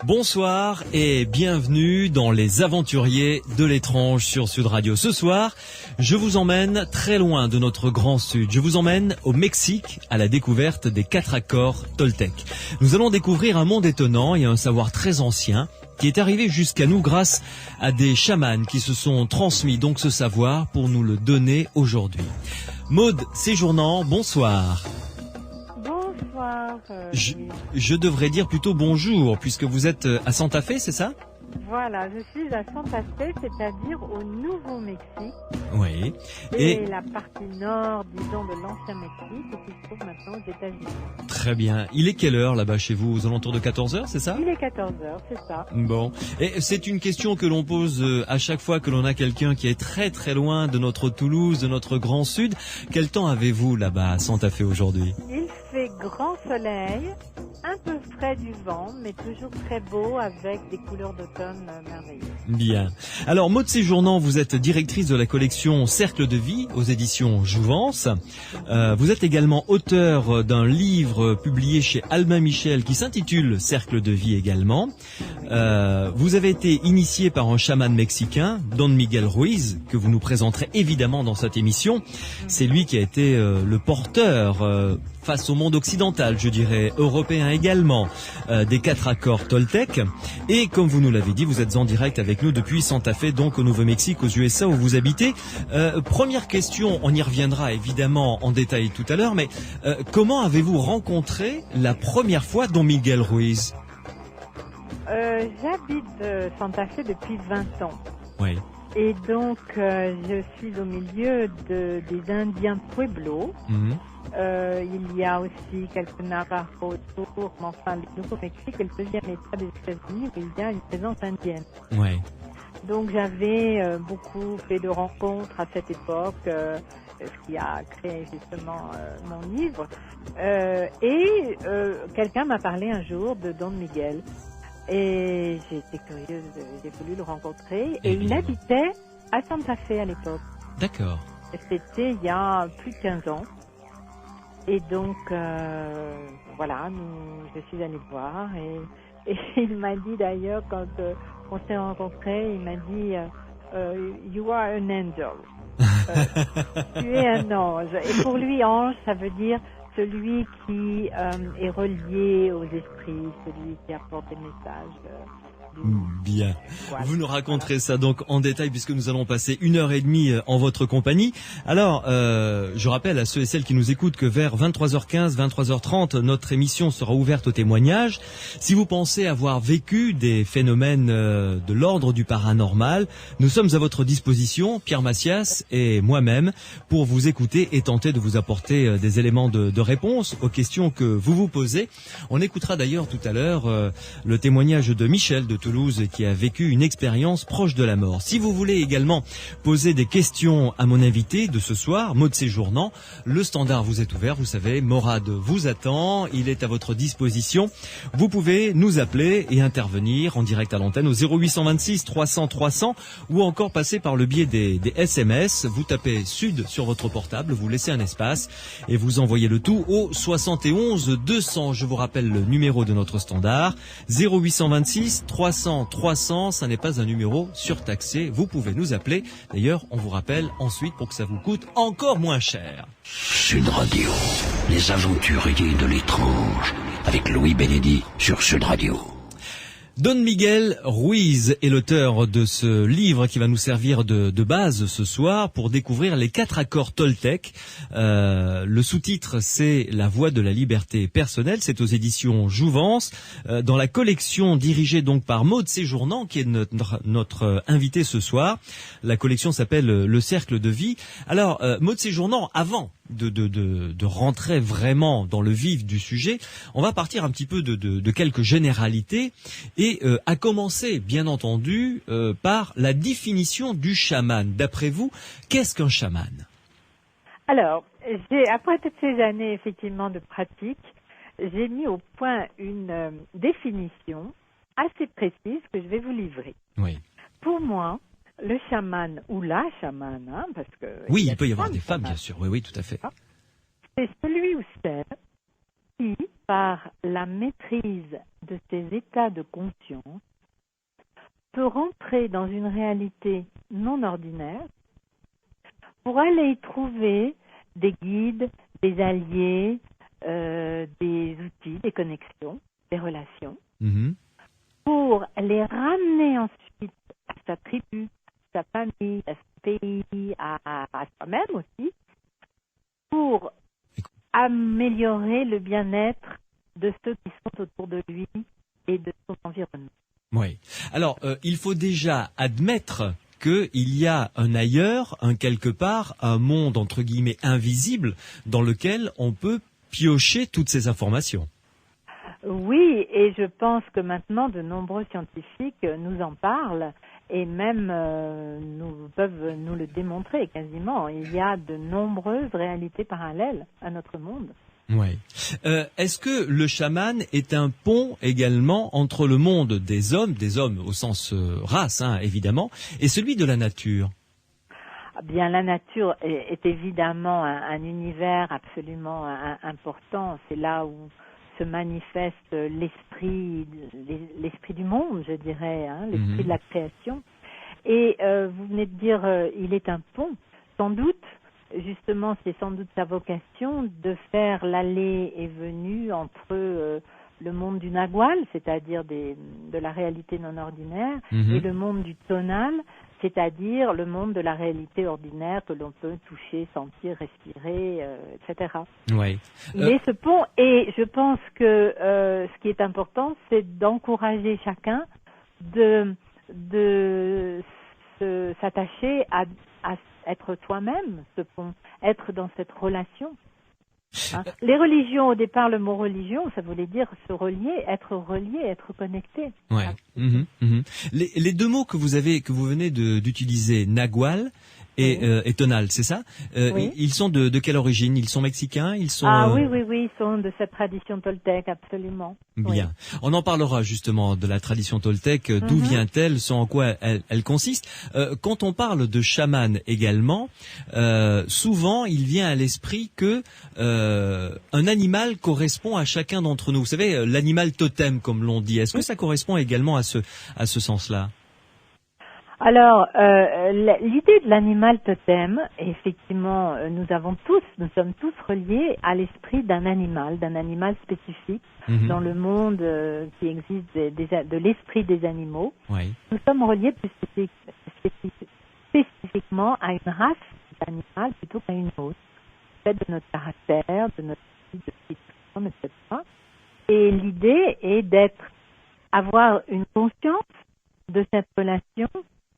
Bonsoir et bienvenue dans Les Aventuriers de l'étrange sur Sud Radio. Ce soir, je vous emmène très loin de notre grand Sud. Je vous emmène au Mexique à la découverte des 4 accords toltèques. Nous allons découvrir un monde étonnant et un savoir très ancien qui est arrivé jusqu'à nous grâce à des chamans qui se sont transmis donc ce savoir pour nous le donner aujourd'hui. Maude Séjournant, bonsoir. Bonsoir. Je devrais dire plutôt bonjour, puisque vous êtes à Santa Fe, c'est ça? Voilà, je suis à Santa Fe, c'est-à-dire au Nouveau-Mexique. Oui. Et la partie nord, disons, de l'ancien Mexique, qui se trouve maintenant aux États-Unis. Très bien. Il est quelle heure là-bas chez vous? Aux alentours de 14h, c'est ça? Il est 14h, c'est ça. Bon. Et c'est une question que l'on pose à chaque fois que l'on a quelqu'un qui est très très loin de notre Toulouse, de notre Grand Sud. Quel temps avez-vous là-bas à Santa Fe aujourd'hui? Il fait grand soleil, un peu frais du vent, mais toujours très beau avec des couleurs d'automne merveilleuses. Bien. Alors, Maude Séjournant, vous êtes directrice de la collection Cercle de Vie aux éditions Jouvence. Vous êtes également auteur d'un livre publié chez Albin Michel qui s'intitule Cercle de Vie également. Vous avez été initié par un chaman mexicain, Don Miguel Ruiz, que vous nous présenterez évidemment dans cette émission. C'est lui qui a été le porteur face au monde occidental, je dirais, européen également, des 4 accords toltèques. Et comme vous nous l'avez dit, vous êtes en direct avec nous depuis Santa Fe, donc au Nouveau-Mexique, aux USA, où vous habitez. Première question, on y reviendra évidemment en détail tout à l'heure, mais comment avez-vous rencontré la première fois Don Miguel Ruiz? J'habite Santa Fe depuis 20 ans. Oui. Et donc, je suis au milieu des Indiens Pueblo. Il y a aussi quelques Navajo autour, mais enfin, le Nouveau-Mexique est le deuxième État des États-Unis où il y a une présence indienne. Ouais. Donc, j'avais beaucoup fait de rencontres à cette époque, ce qui a créé justement mon livre. Et quelqu'un m'a parlé un jour de Don Miguel. Et j'ai été curieuse, j'ai voulu le rencontrer. Et il habitait à Santa Fe à l'époque. D'accord. C'était il y a plus de 15 ans. Et donc, voilà, je suis allée le voir. Et il m'a dit d'ailleurs, quand on s'est rencontrés, il m'a dit You are an angel. Tu es un ange. Et pour lui, ange, ça veut dire celui qui est relié aux esprits, celui qui apporte des messages. Bien. Voilà. Vous nous raconterez ça donc en détail puisque nous allons passer 1h30 en votre compagnie. Alors, je rappelle à ceux et celles qui nous écoutent que vers 23h15, 23h30, notre émission sera ouverte aux témoignages. Si vous pensez avoir vécu des phénomènes de l'ordre du paranormal, nous sommes à votre disposition, Pierre Macias et moi-même, pour vous écouter et tenter de vous apporter des éléments de réponse aux questions que vous vous posez. On écoutera d'ailleurs tout à l'heure le témoignage de Michel de Toulouse qui a vécu une expérience proche de la mort. Si vous voulez également poser des questions à mon invité de ce soir, Maude Séjournant, le standard vous est ouvert, vous savez, Morad vous attend, il est à votre disposition. Vous pouvez nous appeler et intervenir en direct à l'antenne au 0826 300 300 ou encore passer par le biais des SMS. Vous tapez Sud sur votre portable, vous laissez un espace et vous envoyez le tout au 71 200. Je vous rappelle le numéro de notre standard, 0826 300 300, ça n'est pas un numéro surtaxé, vous pouvez nous appeler. D'ailleurs, on vous rappelle ensuite pour que ça vous coûte encore moins cher. Sud Radio, les aventuriers de l'étrange, avec Louis Bénédy sur Sud Radio. Don Miguel Ruiz est l'auteur de ce livre qui va nous servir de base ce soir pour découvrir les 4 accords toltèques. Le sous-titre, c'est La voie de la liberté personnelle. C'est aux éditions Jouvence, dans la collection dirigée donc par Maude Séjournant, qui est notre invitée ce soir. La collection s'appelle Le Cercle de Vie. Alors, Maude Séjournant, avant de rentrer vraiment dans le vif du sujet, on va partir un petit peu de quelques généralités et à commencer bien entendu par la définition du chaman. D'après vous, qu'est-ce qu'un chaman? Alors, après toutes ces années effectivement de pratique, j'ai mis au point une définition assez précise que je vais vous livrer. Oui. Pour moi, le chaman ou la chamane, hein, parce que Oui, il peut y avoir des femmes, bien sûr. Oui, tout à fait. c'est celui ou celle qui, par la maîtrise de ses états de conscience, peut rentrer dans une réalité non ordinaire pour aller y trouver des guides, des alliés, des outils, des connexions, des relations, pour les ramener ensuite à sa tribu, à sa famille, à son pays, à soi-même aussi, pour améliorer le bien-être de ceux qui sont autour de lui et de son environnement. Oui. Alors, il faut déjà admettre qu'il y a un ailleurs, un quelque part, un monde entre guillemets invisible dans lequel on peut piocher toutes ces informations. Oui, et je pense que maintenant de nombreux scientifiques nous en parlent et même peuvent nous le démontrer quasiment. Il y a de nombreuses réalités parallèles à notre monde. Oui. Est-ce que le chaman est un pont également entre le monde des hommes au sens race, hein, évidemment, et celui de la nature? Bien, la nature est évidemment un univers absolument important. C'est là où se manifeste l'esprit du monde, je dirais, hein, l'esprit de la création. Et vous venez de dire, il est un pont. Sans doute, justement, c'est sans doute sa vocation de faire l'aller et venue entre le monde du nagual, c'est-à-dire de la réalité non ordinaire, et le monde du tonal, c'est-à-dire le monde de la réalité ordinaire que l'on peut toucher, sentir, respirer, etc. Oui. Il est ce pont, et je pense que ce qui est important, c'est d'encourager chacun de s'attacher à être soi-même, ce pont, être dans cette relation. Hein. Les religions, au départ, le mot religion, ça voulait dire se relier, être connecté. Ouais. Les deux mots que vous venez d'utiliser, nagual et tonal, c'est ça? Oui. Ils sont de quelle origine? Ils sont mexicains? Ils sont oui, ils sont de cette tradition toltèque, absolument. Bien. Oui. On en parlera justement de la tradition toltèque. D'où vient-elle? En quoi elle consiste? Quand on parle de chaman également, souvent il vient à l'esprit que un animal correspond à chacun d'entre nous. Vous savez, l'animal totem, comme l'on dit. Est-ce que ça correspond également à ce sens-là? Alors, l'idée de l'animal totem, effectivement, nous sommes tous reliés à l'esprit d'un animal spécifique dans le monde qui existe de l'esprit des animaux. Oui. Nous sommes reliés plus spécifiquement à une race d'animal plutôt qu'à une autre, fait de notre caractère, de notre situation, etc. Et l'idée est avoir une conscience de cette relation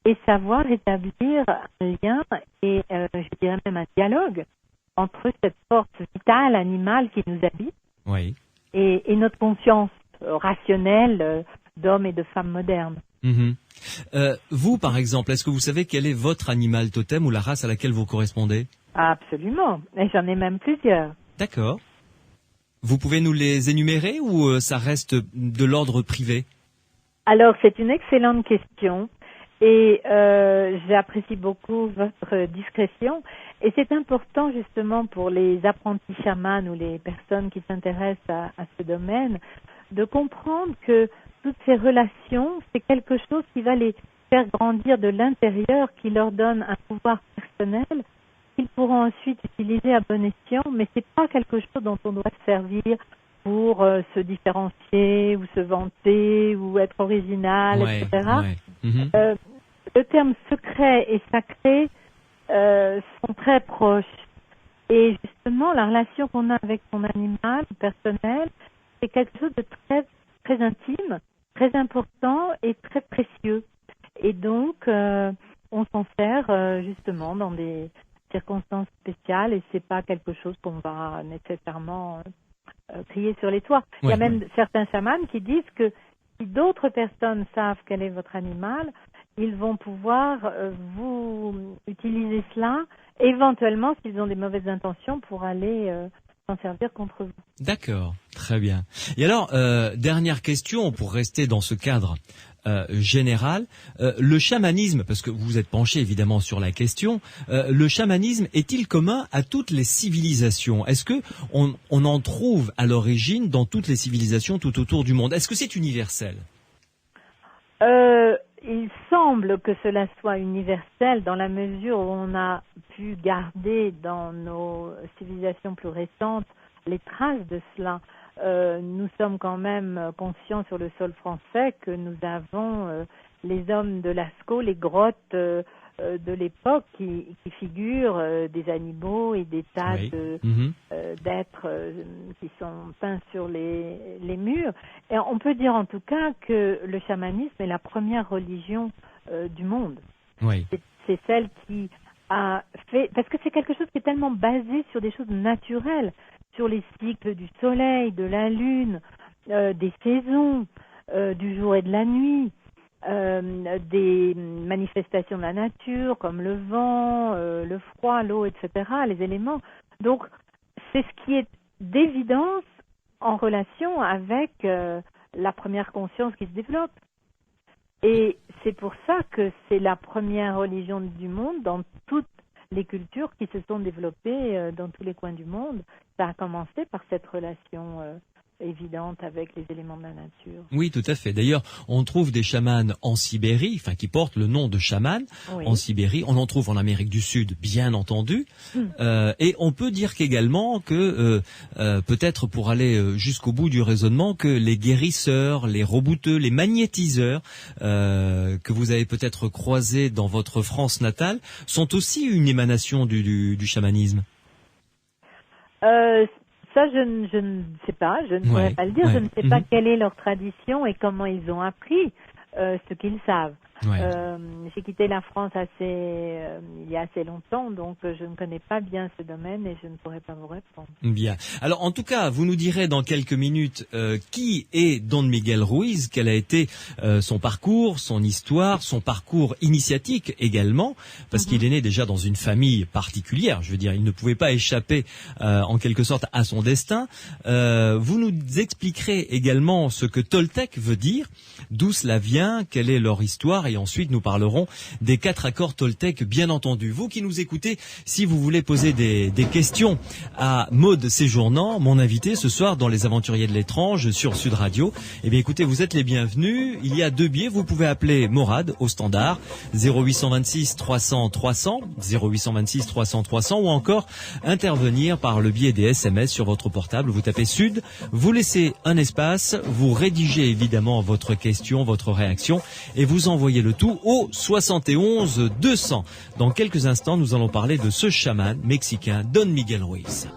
et savoir établir un lien et je dirais même un dialogue entre cette force vitale animale qui nous habite et notre conscience rationnelle d'hommes et de femmes modernes. Vous, par exemple, est-ce que vous savez quel est votre animal totem ou la race à laquelle vous correspondez? Absolument, et j'en ai même plusieurs. D'accord. Vous pouvez nous les énumérer ou ça reste de l'ordre privé? Alors, c'est une excellente question. Et j'apprécie beaucoup votre discrétion. Et c'est important justement pour les apprentis chamans ou les personnes qui s'intéressent à ce domaine de comprendre que toutes ces relations, c'est quelque chose qui va les faire grandir de l'intérieur, qui leur donne un pouvoir personnel qu'ils pourront ensuite utiliser à bon escient, mais c'est pas quelque chose dont on doit se servir pour se différencier ou se vanter ou être original, etc. Le terme secret et sacré sont très proches. Et justement, la relation qu'on a avec son animal personnel, c'est quelque chose de très, très intime, très important et très précieux. Et donc, on s'en sert justement dans des circonstances spéciales et c'est pas quelque chose qu'on va nécessairement crier sur les toits. Il y a même certains chamans qui disent que si d'autres personnes savent quel est votre animal, ils vont pouvoir vous utiliser cela, éventuellement, s'ils ont des mauvaises intentions, pour aller s'en servir contre vous. D'accord, très bien. Et alors, dernière question, pour rester dans ce cadre général, le chamanisme, parce que vous êtes penché évidemment sur la question, le chamanisme est-il commun à toutes les civilisations? Est-ce que on en trouve à l'origine dans toutes les civilisations tout autour du monde? Est-ce que c'est universel? Il semble que cela soit universel dans la mesure où on a pu garder dans nos civilisations plus récentes les traces de cela. Nous sommes quand même conscients sur le sol français que nous avons les hommes de Lascaux, les grottes de l'époque qui figurent des animaux et des tas d'êtres qui sont peints sur les murs. Et on peut dire en tout cas que le chamanisme est la première religion du monde. Oui. C'est celle qui a fait, parce que c'est quelque chose qui est tellement basé sur des choses naturelles, sur les cycles du soleil, de la lune, des saisons, du jour et de la nuit, des manifestations de la nature comme le vent, le froid, l'eau, etc., les éléments. Donc, c'est ce qui est d'évidence en relation avec la première conscience qui se développe. Et c'est pour ça que c'est la première religion du monde dans toutes les cultures qui se sont développées dans tous les coins du monde. Ça a commencé par cette relation évidente avec les éléments de la nature. Oui, tout à fait. D'ailleurs, on trouve des chamans en Sibérie, enfin qui portent le nom de chaman en Sibérie. On en trouve en Amérique du Sud, bien entendu. Et on peut dire qu'également que, peut-être pour aller jusqu'au bout du raisonnement, que les guérisseurs, les rebouteux, les magnétiseurs que vous avez peut-être croisés dans votre France natale sont aussi une émanation du chamanisme. Ça, je ne sais pas, je ne pourrais pas le dire. Je ne sais pas quelle est leur tradition et comment ils ont appris ce qu'ils savent. J'ai quitté la France il y a assez longtemps, donc je ne connais pas bien ce domaine et je ne pourrais pas vous répondre. Bien. Alors, en tout cas, vous nous direz dans quelques minutes qui est Don Miguel Ruiz, quel a été son parcours, son histoire, son parcours initiatique également, parce qu'il est né déjà dans une famille particulière. Je veux dire, il ne pouvait pas échapper en quelque sorte à son destin. Vous nous expliquerez également ce que Toltec veut dire, d'où cela vient, quelle est leur histoire, et ensuite nous parlerons des 4 accords Toltec, bien entendu. Vous qui nous écoutez, si vous voulez poser des questions à Maude Séjournant, mon invité ce soir dans Les Aventuriers de l'étrange sur Sud Radio, eh bien écoutez, vous êtes les bienvenus. Il y a 2 biais, vous pouvez appeler Morad au standard 0826 300 300, 0826 300 300, ou encore intervenir par le biais des SMS sur votre portable. Vous tapez Sud, vous laissez un espace, vous rédigez évidemment votre question, votre réaction, et vous envoyez le tout au 71 200. Dans quelques instants, nous allons parler de ce chaman mexicain, Don Miguel Ruiz.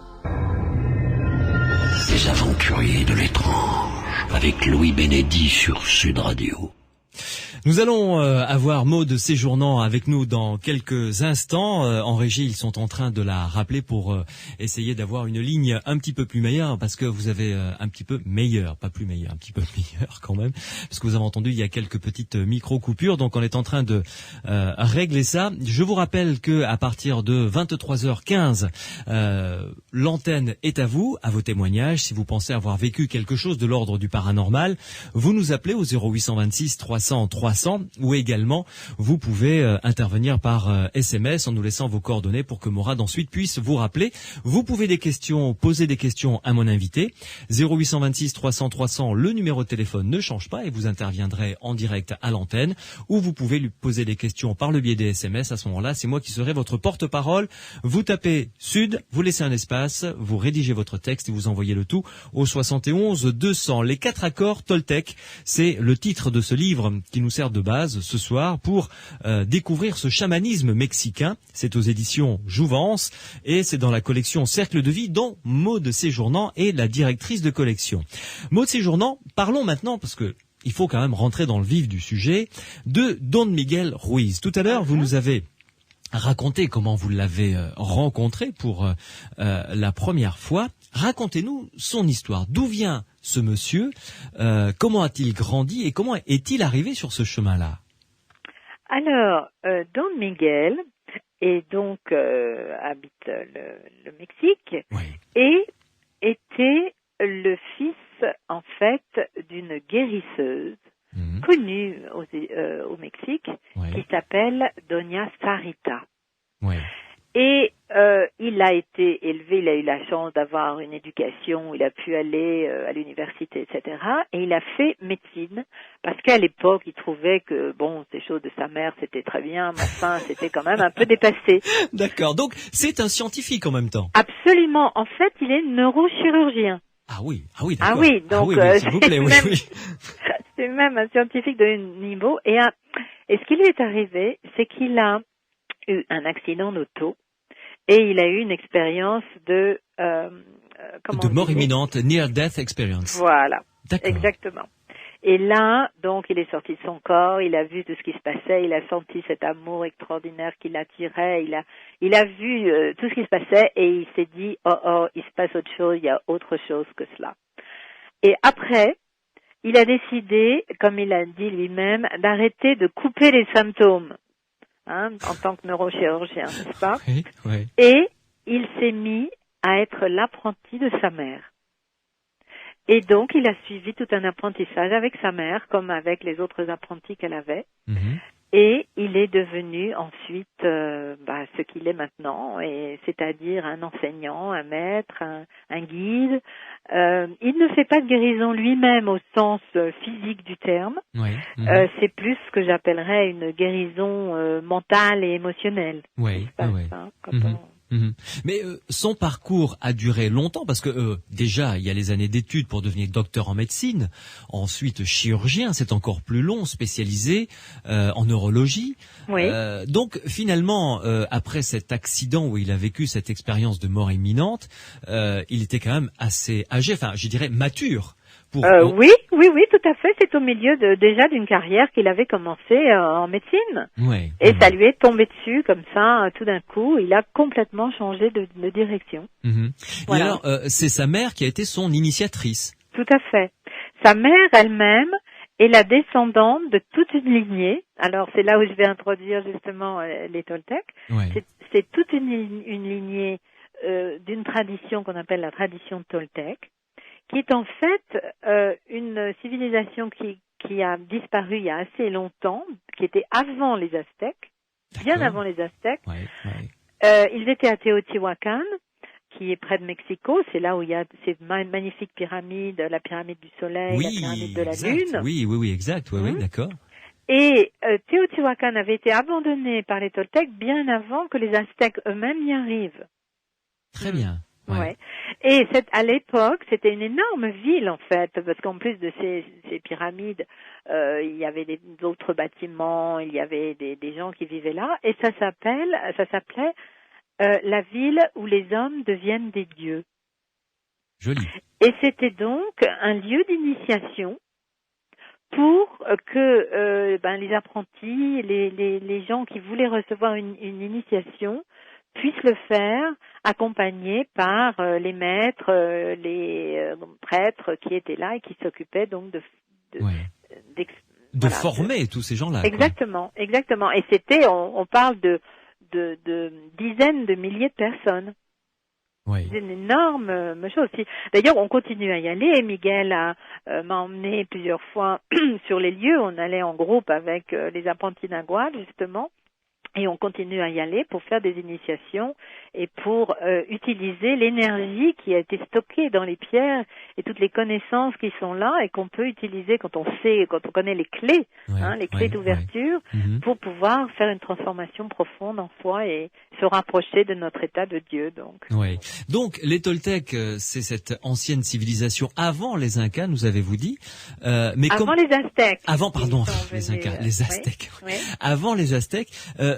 Les aventuriers de l'étrange, avec Louis Bénédy sur Sud Radio. Nous allons avoir Maude Séjournant avec nous dans quelques instants. En régie, ils sont en train de la rappeler pour essayer d'avoir une ligne un petit peu plus meilleure, parce que vous avez un petit peu meilleur, pas plus meilleur, un petit peu meilleur quand même, parce que vous avez entendu, il y a quelques petites micro-coupures, donc on est en train de régler ça. Je vous rappelle que à partir de 23h15, l'antenne est à vous, à vos témoignages. Si vous pensez avoir vécu quelque chose de l'ordre du paranormal, vous nous appelez au 0826 300 300, ou également vous pouvez intervenir par SMS en nous laissant vos coordonnées pour que Morad ensuite puisse vous rappeler. Vous pouvez poser des questions à mon invité. 0826 300 300, le numéro de téléphone ne change pas et vous interviendrez en direct à l'antenne, ou vous pouvez lui poser des questions par le biais des SMS. À ce moment-là, c'est moi qui serai votre porte-parole. Vous tapez Sud, vous laissez un espace, vous rédigez votre texte et vous envoyez le tout au 71 200. Les 4 accords Toltec, c'est le titre de ce livre qui nous sert de base ce soir pour découvrir ce chamanisme mexicain. C'est aux éditions Jouvence et c'est dans la collection Cercle de Vie, dont Maude Séjournant est la directrice de collection. Maude Séjournant, parlons maintenant, parce que il faut quand même rentrer dans le vif du sujet, de Don Miguel Ruiz. Tout à l'heure, vous nous avez raconté comment vous l'avez rencontré pour la première fois. Racontez-nous son histoire. D'où vient ce monsieur? Comment a-t-il grandi et comment est-il arrivé sur ce chemin-là? Alors, Don Miguel et donc habite le Mexique et était le fils en fait d'une guérisseuse connue au Mexique qui s'appelle Doña Sarita. Et il a été élevé, il a eu la chance d'avoir une éducation, il a pu aller à l'université, etc. Et il a fait médecine, parce qu'à l'époque, il trouvait que, bon, ces choses de sa mère, c'était très bien, mais enfin, c'était quand même un peu dépassé. D'accord, donc c'est un scientifique en même temps. Absolument, en fait, il est neurochirurgien. Ah oui, d'accord. Ah oui, donc s'il vous plaît, c'est même un scientifique de haut niveau. Et ce qui lui est arrivé, c'est qu'il a eu un accident d'auto. Et il a eu une expérience de mort imminente, near death experience. Voilà, d'accord. Exactement. Et là, donc, il est sorti de son corps, il a vu tout ce qui se passait, il a senti cet amour extraordinaire qui l'attirait, il a vu tout ce qui se passait et il s'est dit il se passe autre chose, il y a autre chose que cela. Et après, il a décidé, comme il a dit lui-même, d'arrêter de couper les symptômes. En tant que neurochirurgien, n'est-ce pas? Oui. Et il s'est mis à être l'apprenti de sa mère. Et donc, il a suivi tout un apprentissage avec sa mère, comme avec les autres apprentis qu'elle avait. Et il est devenu ensuite ce qu'il est maintenant, et c'est-à-dire un enseignant, un maître, un guide. Il ne fait pas de guérison lui-même au sens physique du terme. C'est plus ce que j'appellerais une guérison mentale et émotionnelle. Mais son parcours a duré longtemps parce que déjà il y a les années d'études pour devenir docteur en médecine, ensuite chirurgien, c'est encore plus long, spécialisé en neurologie. Donc finalement, après cet accident où il a vécu cette expérience de mort imminente, il était quand même assez âgé, enfin je dirais mature. Oui, tout à fait. C'est au milieu déjà d'une carrière qu'il avait commencé en médecine. Et ça lui est tombé dessus comme ça, tout d'un coup. Il a complètement changé de direction. Voilà. Et alors, c'est sa mère qui a été son initiatrice. Tout à fait. Sa mère elle-même est la descendante de toute une lignée. Alors, c'est là où je vais introduire justement les Toltecs. C'est toute une lignée d'une tradition qu'on appelle la tradition Toltec, qui est en fait une civilisation qui a disparu il y a assez longtemps, qui était avant les Aztèques, bien avant les Aztèques. Ils étaient à Teotihuacan, qui est près de Mexico, c'est là où il y a ces magnifiques pyramides, la pyramide du Soleil, la pyramide de la Lune. Oui, exact, d'accord. Et Teotihuacan avait été abandonné par les Toltecs bien avant que les Aztèques eux-mêmes y arrivent. Très bien. Et à l'époque, c'était une énorme ville en fait, parce qu'en plus de ces pyramides, il y avait d'autres bâtiments, il y avait des gens qui vivaient là, et ça s'appelait la ville où les hommes deviennent des dieux. Joli. Et c'était donc un lieu d'initiation pour que les apprentis, les gens qui voulaient recevoir une initiation puissent le faire accompagnés par les maîtres, les prêtres qui étaient là et qui s'occupaient donc de former tous ces gens-là. Exactement. Et c'était, on parle de dizaines de milliers de personnes. C'est une énorme chose. D'ailleurs, on continue à y aller. Miguel m'a emmené plusieurs fois sur les lieux. On allait en groupe avec les apprentis naguals, justement. Et on continue à y aller pour faire des initiations et pour utiliser l'énergie qui a été stockée dans les pierres et toutes les connaissances qui sont là et qu'on peut utiliser quand on connaît les clés, les clés d'ouverture, pour pouvoir faire une transformation profonde en soi et se rapprocher de notre état de Dieu. Donc les Toltecs, c'est cette ancienne civilisation avant les Incas, nous avez-vous dit, mais avant les Aztèques. Les Incas, les Aztèques. Avant les Aztèques.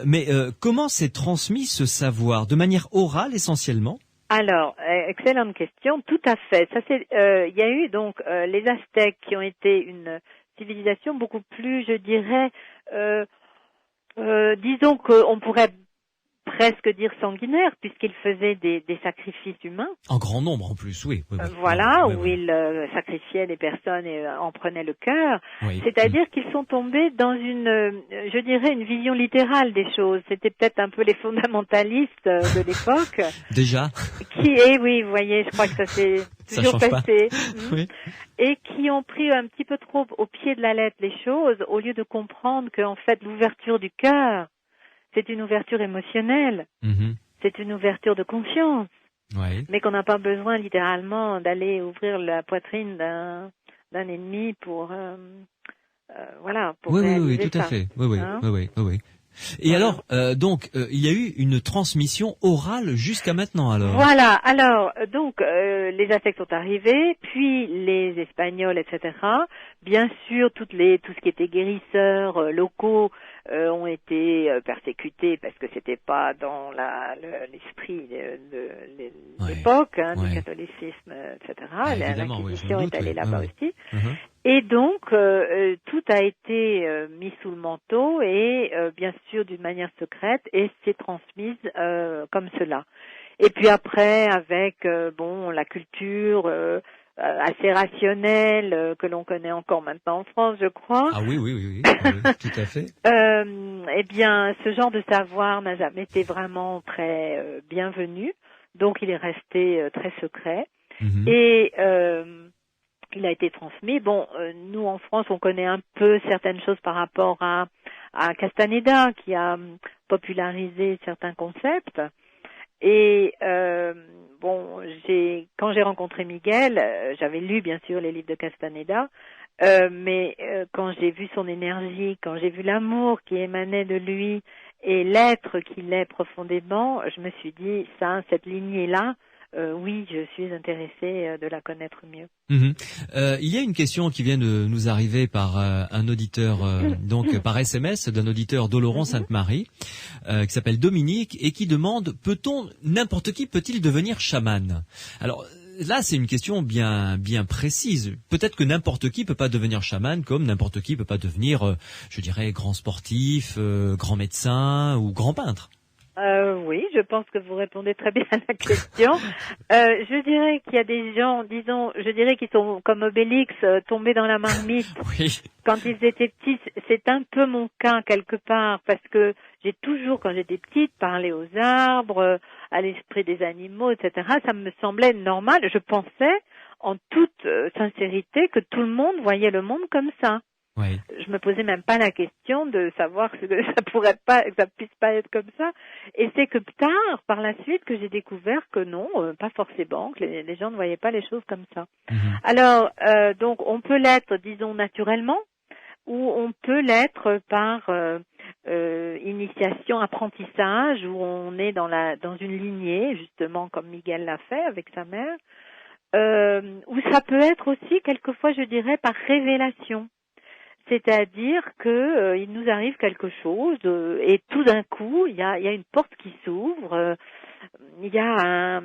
Mais comment s'est transmis ce savoir? De manière orale essentiellement? Alors, excellente question, tout à fait. Il y a eu donc les Aztèques qui ont été une civilisation beaucoup plus, je dirais, disons qu'on pourrait presque dire sanguinaire, puisqu'il faisait des sacrifices humains. En grand nombre en plus, oui. Voilà, oui, où il sacrifiait des personnes et en prenait le cœur. Oui. C'est-à-dire qu'ils sont tombés dans je dirais, une vision littérale des choses. C'était peut-être un peu les fondamentalistes de l'époque. Déjà. Oui, vous voyez, je crois que ça s'est toujours passé. Oui. Et qui ont pris un petit peu trop au pied de la lettre les choses, au lieu de comprendre qu'en fait, l'ouverture du cœur, c'est une ouverture émotionnelle. Mm-hmm. C'est une ouverture de conscience. Ouais. Mais qu'on n'a pas besoin littéralement d'aller ouvrir la poitrine d'un ennemi pour pour oui, tout à fait. Oui. Et voilà. alors, donc, il y a eu une transmission orale jusqu'à maintenant, alors. Voilà. Alors, donc, les Aztèques sont arrivés, puis les Espagnols, etc. Bien sûr, tout ce qui était guérisseurs locaux ont été persécutés parce que c'était pas dans l'esprit de l'époque, du catholicisme, etc. L'Inquisition est allée là-bas aussi. Uh-huh. Et donc, tout a été mis sous le manteau et bien sûr d'une manière secrète et c'est transmise comme cela. Et puis après, avec la culture assez rationnelle que l'on connaît encore maintenant en France, je crois. Ah oui, tout à fait. Eh bien, ce genre de savoir n'a jamais été vraiment très bienvenu, donc il est resté très secret. Mm-hmm. Et il a été transmis. Bon, nous en France, on connaît un peu certaines choses par rapport à Castaneda, qui a popularisé certains concepts. Et quand j'ai rencontré Miguel, j'avais lu bien sûr les livres de Castaneda, mais quand j'ai vu son énergie, quand j'ai vu l'amour qui émanait de lui et l'être qu'il est profondément, je me suis dit, cette lignée-là, oui, je suis intéressée de la connaître mieux. Mm-hmm. Il y a une question qui vient de nous arriver par un auditeur, donc par SMS, d'un auditeur d'Oloron Sainte-Marie, qui s'appelle Dominique, et qui demande, n'importe qui peut-il devenir chaman? Alors, là, c'est une question bien précise. Peut-être que n'importe qui peut pas devenir chaman, comme n'importe qui peut pas devenir, je dirais, grand sportif, grand médecin ou grand peintre. Oui, je pense que vous répondez très bien à la question. Je dirais qu'il y a des gens, qui sont comme Obélix, tombés dans la marmite. Oui. Quand ils étaient petits, c'est un peu mon cas quelque part, parce que j'ai toujours, quand j'étais petite, parlé aux arbres, à l'esprit des animaux, etc. Ça me semblait normal. Je pensais, en toute sincérité, que tout le monde voyait le monde comme ça. Oui. Je me posais même pas la question de savoir que ça puisse pas être comme ça. Et c'est que tard, par la suite, que j'ai découvert que non, pas forcément, que les gens ne voyaient pas les choses comme ça. Mm-hmm. Alors, donc, on peut l'être, disons, naturellement, ou on peut l'être par initiation, apprentissage, où on est dans une lignée, justement, comme Miguel l'a fait avec sa mère, ou ça peut être aussi, quelquefois, je dirais, par révélation. C'est-à-dire que il nous arrive quelque chose et tout d'un coup il y a une porte qui s'ouvre, il y a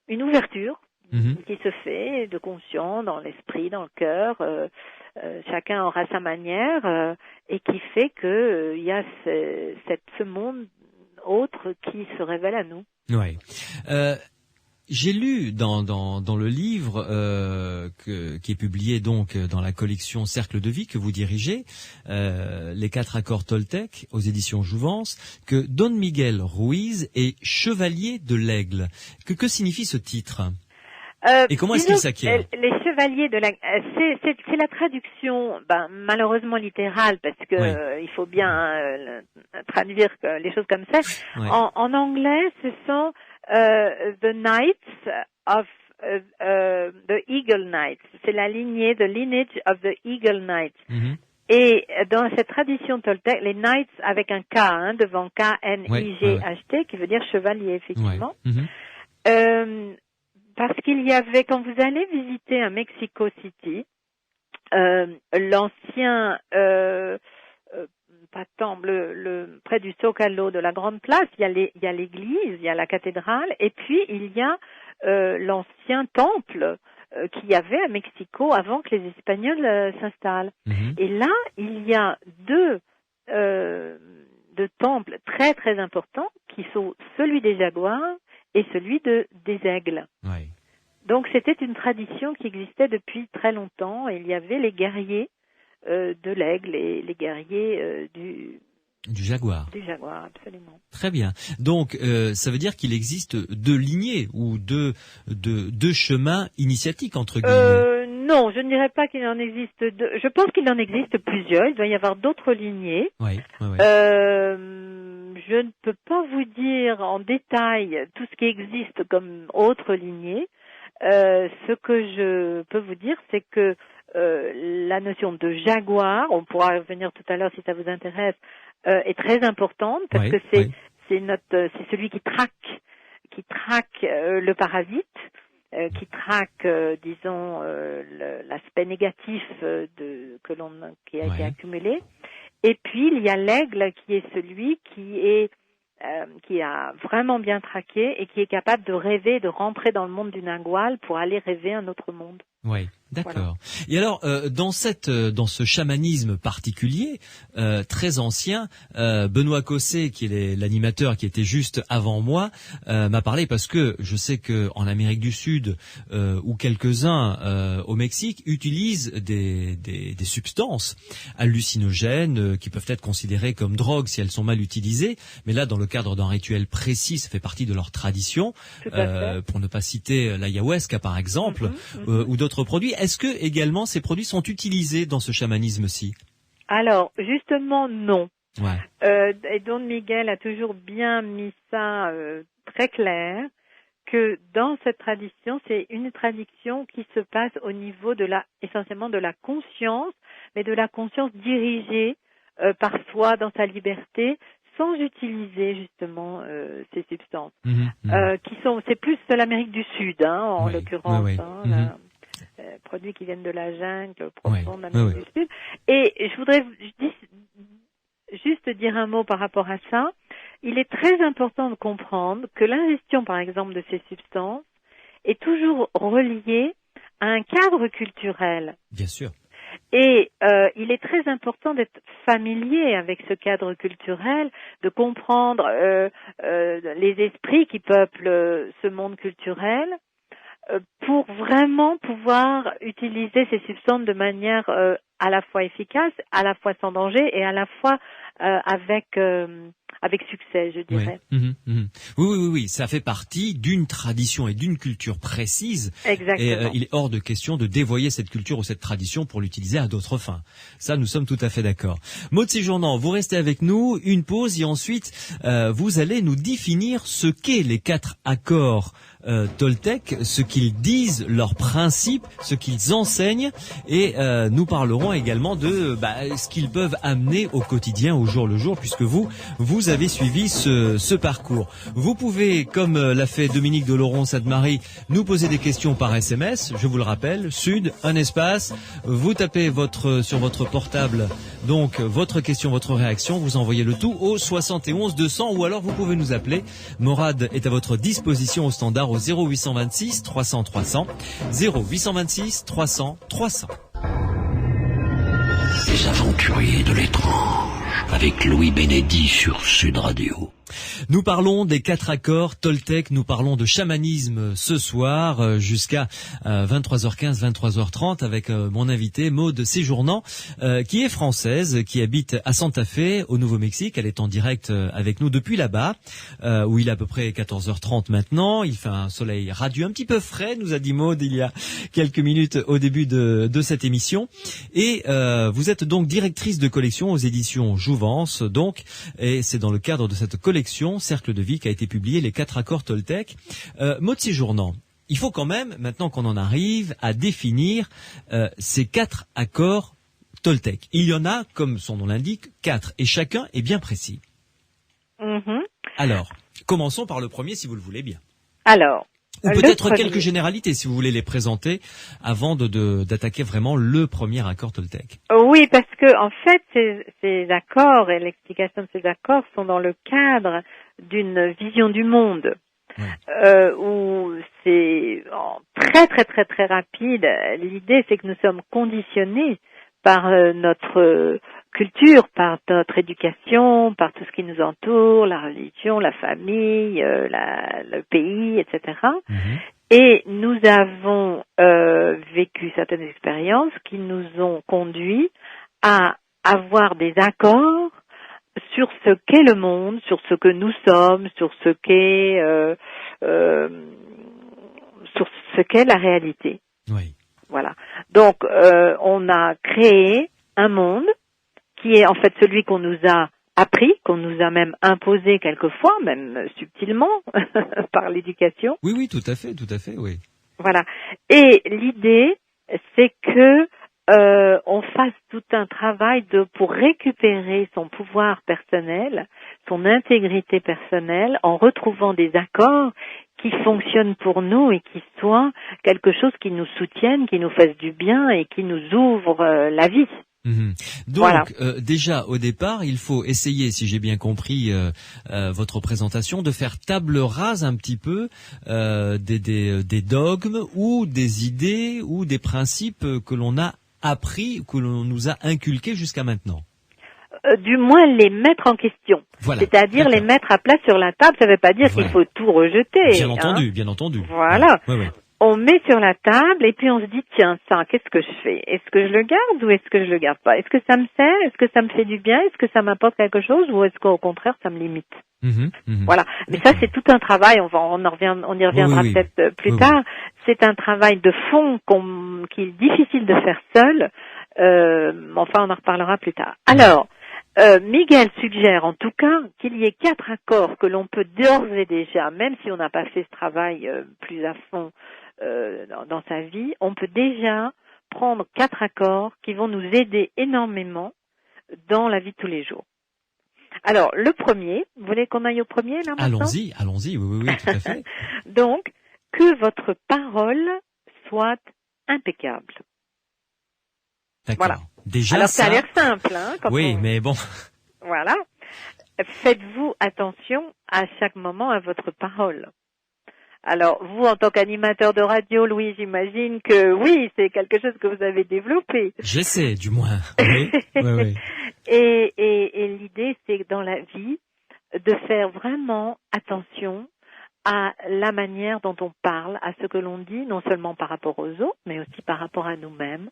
une ouverture qui se fait de conscience dans l'esprit, dans le cœur. Chacun aura sa manière et qui fait que il y a ce monde autre qui se révèle à nous. Ouais. J'ai lu dans le livre qui est publié donc dans la collection Cercle de vie que vous dirigez, les 4 accords Toltec aux éditions Jouvence, que Don Miguel Ruiz est chevalier de l'aigle. Que signifie ce titre? Et comment est-ce qu'il s'acquiert? Les chevaliers de l'aigle, c'est la traduction, malheureusement littérale, parce que il faut bien traduire les choses comme ça. Ouais. En anglais, ce sont the Knights of the Eagle Knights. C'est la lignée, the lineage of the Eagle Knights. Mm-hmm. Et dans cette tradition Toltec, les Knights avec un K devant K-N-I-G-H-T, qui veut dire chevalier, effectivement. Ouais. Mm-hmm. Parce qu'il y avait, quand vous allez visiter un Mexico City, l'ancien près du Zócalo de la Grande Place, il y a l'église, il y a la cathédrale, et puis il y a l'ancien temple qu'il y avait à Mexico avant que les Espagnols s'installent. Mm-hmm. Et là, il y a deux deux temples très très importants qui sont celui des jaguars et celui des aigles. Ouais. Donc c'était une tradition qui existait depuis très longtemps. Et il y avait les guerriers de l'aigle et les guerriers Du jaguar. du jaguar, absolument. Très bien. Donc, ça veut dire qu'il existe deux lignées ou deux chemins initiatiques, entre guillemets. Non, je ne dirais pas qu'il en existe deux. Je pense qu'il en existe plusieurs. Il doit y avoir d'autres lignées. Oui. Je ne peux pas vous dire en détail tout ce qui existe comme autre lignée. Ce que je peux vous dire, c'est que la notion de jaguar, on pourra revenir tout à l'heure si ça vous intéresse, est très importante parce que c'est celui qui traque le parasite, qui traque disons l'aspect négatif qui a été accumulé. Et puis il y a l'aigle qui est celui qui a vraiment bien traqué et qui est capable de rêver, de rentrer dans le monde du Nagual pour aller rêver un autre monde. Oui, d'accord. Voilà. Et alors, dans ce chamanisme particulier, très ancien, Benoît Cossé, qui est l'animateur qui était juste avant moi, m'a parlé parce que je sais que en Amérique du Sud ou quelques-uns au Mexique utilisent des substances hallucinogènes qui peuvent être considérées comme drogues si elles sont mal utilisées. Mais là, dans le cadre d'un rituel précis, ça fait partie de leur tradition. Pour ne pas citer l'ayahuasca, par exemple, ou d'autres produits. Est-ce que également ces produits sont utilisés dans ce chamanisme-ci? Alors, justement, non. Ouais. Et Don Miguel a toujours bien mis ça très clair, que dans cette tradition, c'est une tradition qui se passe au niveau essentiellement de la conscience, mais de la conscience dirigée par soi dans sa liberté, sans utiliser justement ces substances, c'est plus de l'Amérique du Sud, en l'occurrence, produits qui viennent de la jungle profonde d'Amérique du Sud. Et je voudrais juste dire un mot par rapport à ça. Il est très important de comprendre que l'ingestion, par exemple, de ces substances est toujours reliée à un cadre culturel. Bien sûr. Et il est très important d'être familier avec ce cadre culturel, de comprendre les esprits qui peuplent ce monde culturel, pour vraiment pouvoir utiliser ces substances de manière à la fois efficace, à la fois sans danger et à la fois avec succès, je dirais. Oui, ça fait partie d'une tradition et d'une culture précise. Exactement. Et il est hors de question de dévoyer cette culture ou cette tradition pour l'utiliser à d'autres fins. Ça, nous sommes tout à fait d'accord. Maud Séjournant, vous restez avec nous, une pause et ensuite vous allez nous définir ce qu'est les 4 accords Toltec, ce qu'ils disent, leurs principes, ce qu'ils enseignent, et nous parlerons également de ce qu'ils peuvent amener au quotidien, au jour le jour, puisque vous avez suivi ce parcours. Vous pouvez, comme l'a fait Dominique Doloron-Sainte-Marie, nous poser des questions par SMS. Je vous le rappelle, Sud, un espace. Vous tapez sur votre portable, donc votre question, votre réaction. Vous envoyez le tout au 71 200 ou alors vous pouvez nous appeler. Morad est à votre disposition au standard au 0826 300 300. 0826 300 300. Les aventuriers de l'étrange avec Louis Bénédy sur Sud Radio. Nous parlons des 4 accords Toltec, nous parlons de chamanisme ce soir jusqu'à 23h15, 23h30 avec mon invitée Maud Séjournant qui est française, qui habite à Santa Fe au Nouveau-Mexique. Elle est en direct avec nous depuis là-bas où il est à peu près 14h30 maintenant. Il fait un soleil radieux, un petit peu frais, nous a dit Maud il y a quelques minutes au début de cette émission. Et vous êtes donc directrice de collection aux éditions Jouvence, donc, et c'est dans le cadre de cette collection Cercle de vie qu'a été publié les 4 accords Toltec. Maud Séjournant, il faut quand même, maintenant qu'on en arrive, à définir ces 4 accords Toltec. Il y en a, comme son nom l'indique, 4, et chacun est bien précis. Alors, commençons par le premier, si vous le voulez bien. Alors, ou peut-être quelques généralités, si vous voulez les présenter, avant d'attaquer vraiment le premier accord Toltec. Oui, parce que en fait, ces accords et l'explication de ces accords sont dans le cadre d'une vision du monde, où c'est très très très très rapide. L'idée, c'est que nous sommes conditionnés par culture, par notre éducation, par tout ce qui nous entoure, la religion, la famille, le pays, etc. Et nous avons vécu certaines expériences qui nous ont conduits à avoir des accords sur ce qu'est le monde, sur ce que nous sommes, sur ce qu'est la réalité. Oui. Voilà. Donc, on a créé un monde qui est en fait celui qu'on nous a appris, qu'on nous a même imposé quelquefois, même subtilement, par l'éducation. Oui, oui, tout à fait, oui. Voilà. Et l'idée, c'est que on fasse tout un travail pour récupérer son pouvoir personnel, son intégrité personnelle, en retrouvant des accords qui fonctionnent pour nous et qui soient quelque chose qui nous soutienne, qui nous fasse du bien et qui nous ouvre la vie. Donc, voilà. Déjà, au départ, il faut essayer, si j'ai bien compris votre présentation, de faire table rase un petit peu des dogmes ou des idées ou des principes que l'on a appris, que l'on nous a inculqués jusqu'à maintenant. Du moins les mettre en question. Voilà, c'est-à-dire d'accord. les mettre à plat sur la table, ça ne veut pas dire Voilà. qu'il faut tout rejeter. Bien entendu. Voilà. Ouais. On met sur la table et puis on se dit, tiens, ça, qu'est-ce que je fais? Est-ce que je le garde ou est-ce que je le garde pas? Est-ce que ça me sert? Est-ce que ça me fait du bien? Est-ce que ça m'apporte quelque chose ou est-ce qu'au contraire, ça me limite? Voilà. Mais ça, c'est tout un travail. On y reviendra peut-être plus tard. C'est un travail de fond qui est difficile de faire seul. Enfin, on en reparlera plus tard. Alors, Miguel suggère en tout cas qu'il y ait 4 accords que l'on peut d'ores et déjà, même si on n'a pas fait ce travail plus à fond dans sa vie, on peut déjà prendre 4 accords qui vont nous aider énormément dans la vie de tous les jours. Alors, le premier, vous voulez qu'on aille au premier là maintenant? Allons-y, oui, tout à fait. Donc, que votre parole soit impeccable. D'accord. Voilà. Déjà, alors, ça a l'air simple, Oui, mais bon. Voilà. Faites-vous attention à chaque moment à votre parole. Alors, vous, en tant qu'animateur de radio, Louis, j'imagine que oui, c'est quelque chose que vous avez développé. J'essaie, du moins. Oui. Et l'idée, c'est dans la vie de faire vraiment attention à la manière dont on parle, à ce que l'on dit, non seulement par rapport aux autres, mais aussi par rapport à nous-mêmes,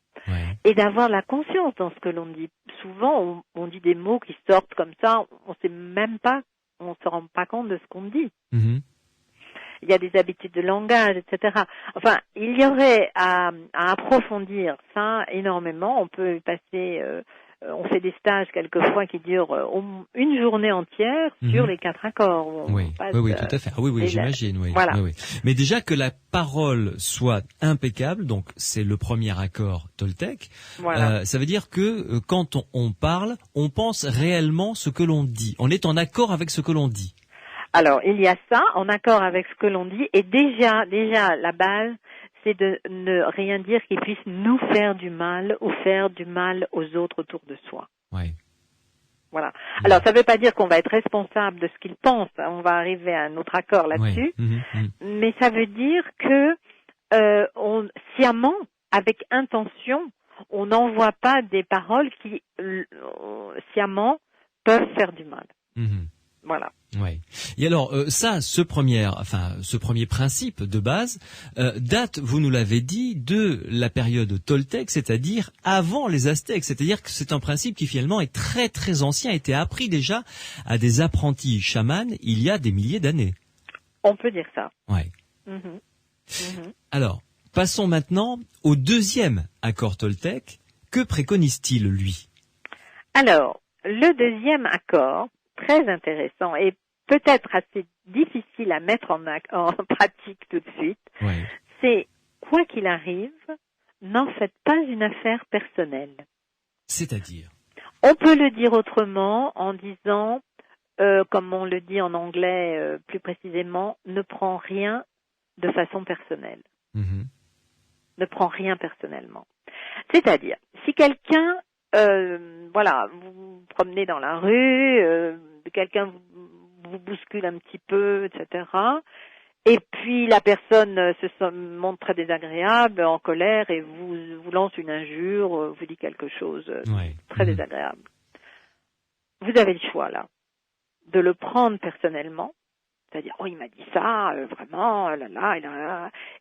et d'avoir la conscience dans ce que l'on dit. Souvent, on dit des mots qui sortent comme ça, on se rend pas compte de ce qu'on dit. Il y a des habitudes de langage, etc. Enfin, il y aurait à approfondir ça énormément. On peut y passer, on fait des stages quelquefois qui durent une journée entière sur les 4 accords. Oui, tout à fait. Ah, oui, j'imagine. Voilà. Oui. Mais déjà que la parole soit impeccable, donc c'est le premier accord Toltec. Voilà. Ça veut dire que quand on parle, on pense réellement ce que l'on dit. On est en accord avec ce que l'on dit. Alors, il y a ça, en accord avec ce que l'on dit, et déjà, la base, c'est de ne rien dire qui puisse nous faire du mal ou faire du mal aux autres autour de soi. Oui. Voilà. Alors, ça ne veut pas dire qu'on va être responsable de ce qu'ils pensent, on va arriver à un autre accord là-dessus, mais ça veut dire que sciemment, avec intention, on n'envoie pas des paroles qui, sciemment, peuvent faire du mal. Voilà. Ouais. Et alors ce premier principe de base date, vous nous l'avez dit, de la période Toltec, c'est-à-dire avant les Aztèques. C'est-à-dire que c'est un principe qui finalement est très très ancien, a été appris déjà à des apprentis chamans il y a des milliers d'années. On peut dire ça. Ouais. Alors, passons maintenant au deuxième accord Toltec. Que préconise-t-il, lui? Alors, le deuxième accord, très intéressant et peut-être assez difficile à mettre en pratique tout de suite, c'est quoi qu'il arrive, n'en faites pas une affaire personnelle. C'est-à-dire? On peut le dire autrement en disant, comme on le dit en anglais plus précisément, ne prends rien de façon personnelle. Ne prends rien personnellement. C'est-à-dire, si quelqu'un, vous vous promenez dans la rue, quelqu'un vous bouscule un petit peu, etc. Et puis la personne se montre très désagréable, en colère, et vous lance une injure, vous dit quelque chose très désagréable. vous avez le choix là, de le prendre personnellement, c'est-à-dire il m'a dit ça, vraiment,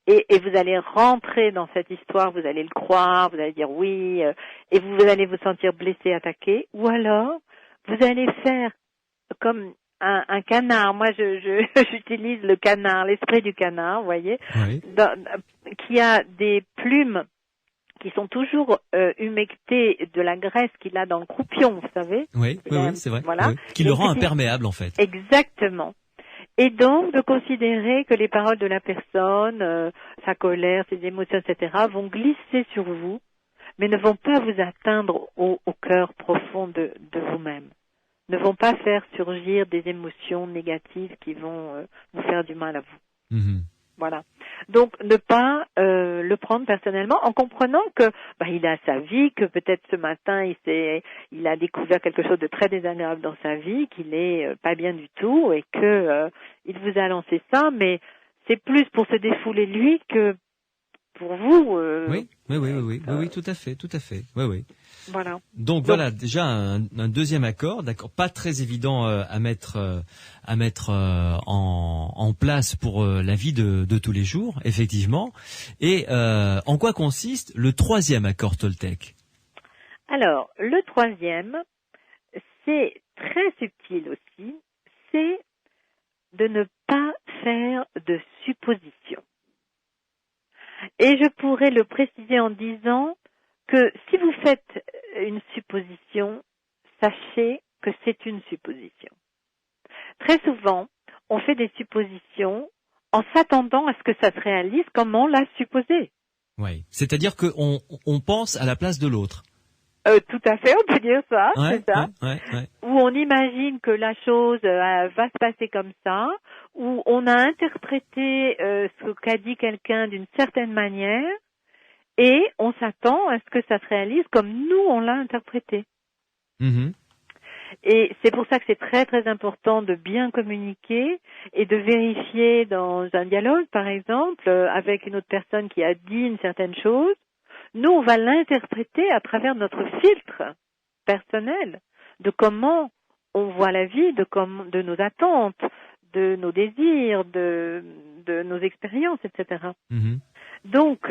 et vous allez rentrer dans cette histoire, vous allez le croire, vous allez dire oui, et vous allez vous sentir blessé, attaqué, ou alors vous allez faire comme un canard. Moi, j'utilise le canard, l'esprit du canard, vous voyez, Oui. qui a des plumes qui sont toujours humectées de la graisse qu'il a dans le croupion, vous savez. Oui, c'est vrai. Voilà. Oui. Qui le rend imperméable, en fait. Exactement. Et donc, de considérer que les paroles de la personne, sa colère, ses émotions, etc., vont glisser sur vous, mais ne vont pas vous atteindre au cœur profond de vous-même. Ne vont pas faire surgir des émotions négatives qui vont vous faire du mal à vous. Mm-hmm. Voilà. Donc, ne pas le prendre personnellement en comprenant que il a sa vie, que peut-être ce matin il a découvert quelque chose de très désagréable dans sa vie, qu'il est pas bien du tout et que il vous a lancé ça, mais c'est plus pour se défouler lui que pour vous. Oui, tout à fait. Oui. Voilà. Donc voilà déjà un deuxième accord, d'accord, pas très évident à mettre en place pour la vie de tous les jours, effectivement. Et en quoi consiste le troisième accord Toltec? Alors, le troisième, c'est très subtil aussi, c'est de ne pas faire de suppositions. Et je pourrais le préciser en disant que si vous faites une supposition, sachez que c'est une supposition. Très souvent, on fait des suppositions en s'attendant à ce que ça se réalise comme on l'a supposé. Oui, c'est-à-dire qu'on pense à la place de l'autre. Tout à fait, on peut dire ça, ouais, c'est ça. Ouais. Où on imagine que la chose va se passer comme ça, où on a interprété ce qu'a dit quelqu'un d'une certaine manière, et on s'attend à ce que ça se réalise comme nous, on l'a interprété. Mm-hmm. Et c'est pour ça que c'est très très important de bien communiquer et de vérifier dans un dialogue, par exemple, avec une autre personne qui a dit une certaine chose. Nous, on va l'interpréter à travers notre filtre personnel de comment on voit la vie, de nos attentes, de nos désirs, de nos expériences, etc. Mm-hmm. Donc,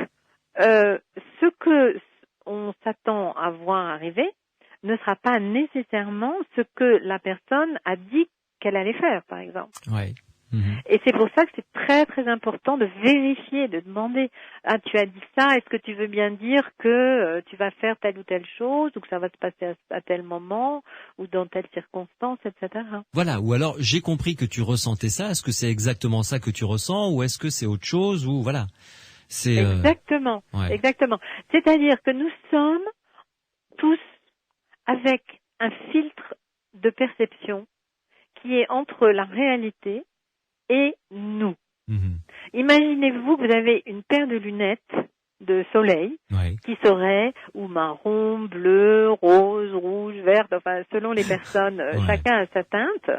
ce que on s'attend à voir arriver ne sera pas nécessairement ce que la personne a dit qu'elle allait faire, par exemple. Ouais. Mm-hmm. Et c'est pour ça que c'est très très important de vérifier, de demander tu as dit ça, est-ce que tu veux bien dire que tu vas faire telle ou telle chose ou que ça va se passer à tel moment ou dans telle circonstance, etc. Voilà, ou alors j'ai compris que tu ressentais ça, est-ce que c'est exactement ça que tu ressens ou est-ce que c'est autre chose ou voilà. C'est exactement. C'est-à-dire que nous sommes tous avec un filtre de perception qui est entre la réalité et nous. Mm-hmm. Imaginez-vous que vous avez une paire de lunettes de soleil qui seraient ou marron, bleu, rose, rouge, verte, enfin selon les personnes, chacun a sa teinte,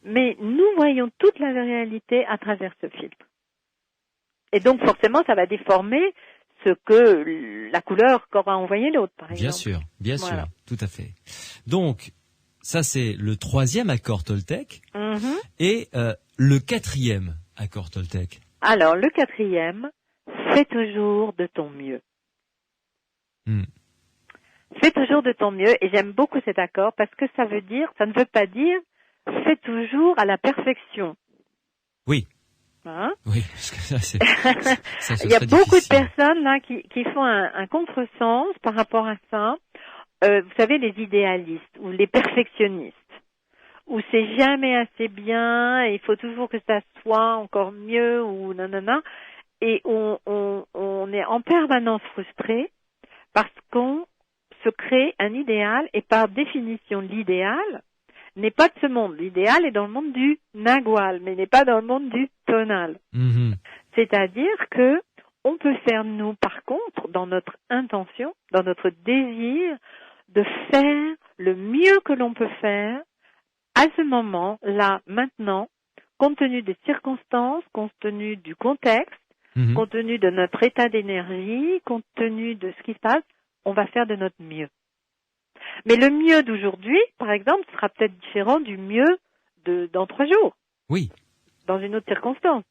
mais nous voyons toute la réalité à travers ce filtre. Et donc forcément ça va déformer ce que la couleur qu'aura envoyé l'autre, par exemple. Bien sûr, tout à fait. Donc ça c'est le troisième accord Toltec. Et le quatrième accord Toltec. Alors, le quatrième, fais toujours de ton mieux. Fais toujours de ton mieux, et j'aime beaucoup cet accord parce que ça ne veut pas dire fais toujours à la perfection. Oui. Hein? Oui, parce que ça il y a beaucoup de personnes là qui font un contresens par rapport à ça. Vous savez, les idéalistes ou les perfectionnistes. Où c'est jamais assez bien, et il faut toujours que ça soit encore mieux, ou nanana, et on est en permanence frustré parce qu'on se crée un idéal, et par définition, l'idéal n'est pas de ce monde. L'idéal est dans le monde du nagual, mais n'est pas dans le monde du tonal. Mm-hmm. C'est-à-dire que on peut faire, nous, par contre, dans notre intention, dans notre désir, de faire le mieux que l'on peut faire, à ce moment, là, maintenant, compte tenu des circonstances, compte tenu du contexte, compte tenu de notre état d'énergie, compte tenu de ce qui se passe, on va faire de notre mieux. Mais le mieux d'aujourd'hui, par exemple, sera peut-être différent du mieux dans 3 jours. Oui. Dans une autre circonstance.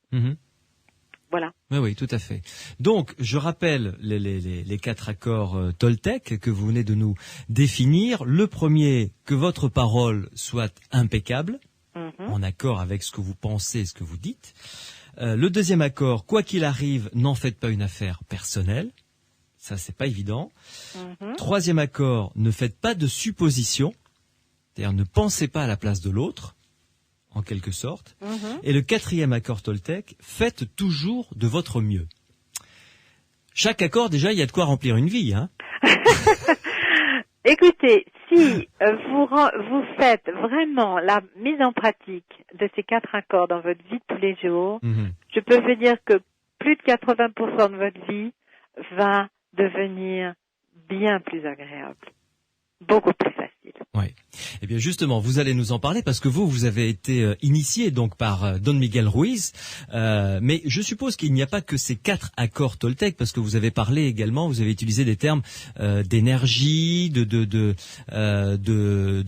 Voilà. Oui, tout à fait. Donc, je rappelle les 4 accords Toltec que vous venez de nous définir. Le premier, que votre parole soit impeccable, en accord avec ce que vous pensez, ce que vous dites. Le deuxième accord, quoi qu'il arrive, n'en faites pas une affaire personnelle. Ça, c'est pas évident. Troisième accord, ne faites pas de suppositions. C'est-à-dire, ne pensez pas à la place de l'autre, en quelque sorte. Et le quatrième accord Toltec, faites toujours de votre mieux. Chaque accord, déjà, il y a de quoi remplir une vie, hein. Écoutez, si vous faites vraiment la mise en pratique de ces 4 accords dans votre vie de tous les jours, je peux vous dire que plus de 80% de votre vie va devenir bien plus agréable, beaucoup plus facile. Oui. Eh bien justement, vous allez nous en parler parce que vous avez été initié donc par Don Miguel Ruiz, mais je suppose qu'il n'y a pas que ces 4 accords Toltec parce que vous avez parlé également, vous avez utilisé des termes d'énergie, de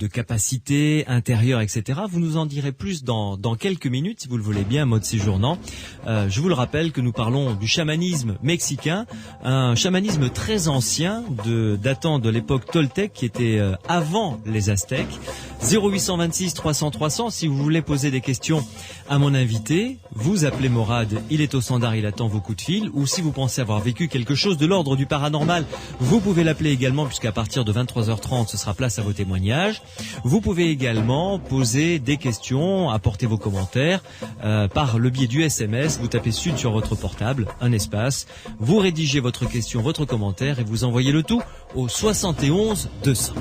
capacité intérieure, etc. Vous nous en direz plus dans quelques minutes si vous le voulez bien, Maud Séjournant. Je vous le rappelle que nous parlons du chamanisme mexicain, un chamanisme très ancien datant de l'époque Toltec qui était avant les Aztèques. 0826 300 300, si vous voulez poser des questions à mon invité, vous appelez Morad, il est au standard, il attend vos coups de fil, ou si vous pensez avoir vécu quelque chose de l'ordre du paranormal, vous pouvez l'appeler également, puisqu'à partir de 23h30, ce sera place à vos témoignages. Vous pouvez également poser des questions, apporter vos commentaires, par le biais du SMS, vous tapez Sud sur votre portable, un espace, vous rédigez votre question, votre commentaire, et vous envoyez le tout au 71 200.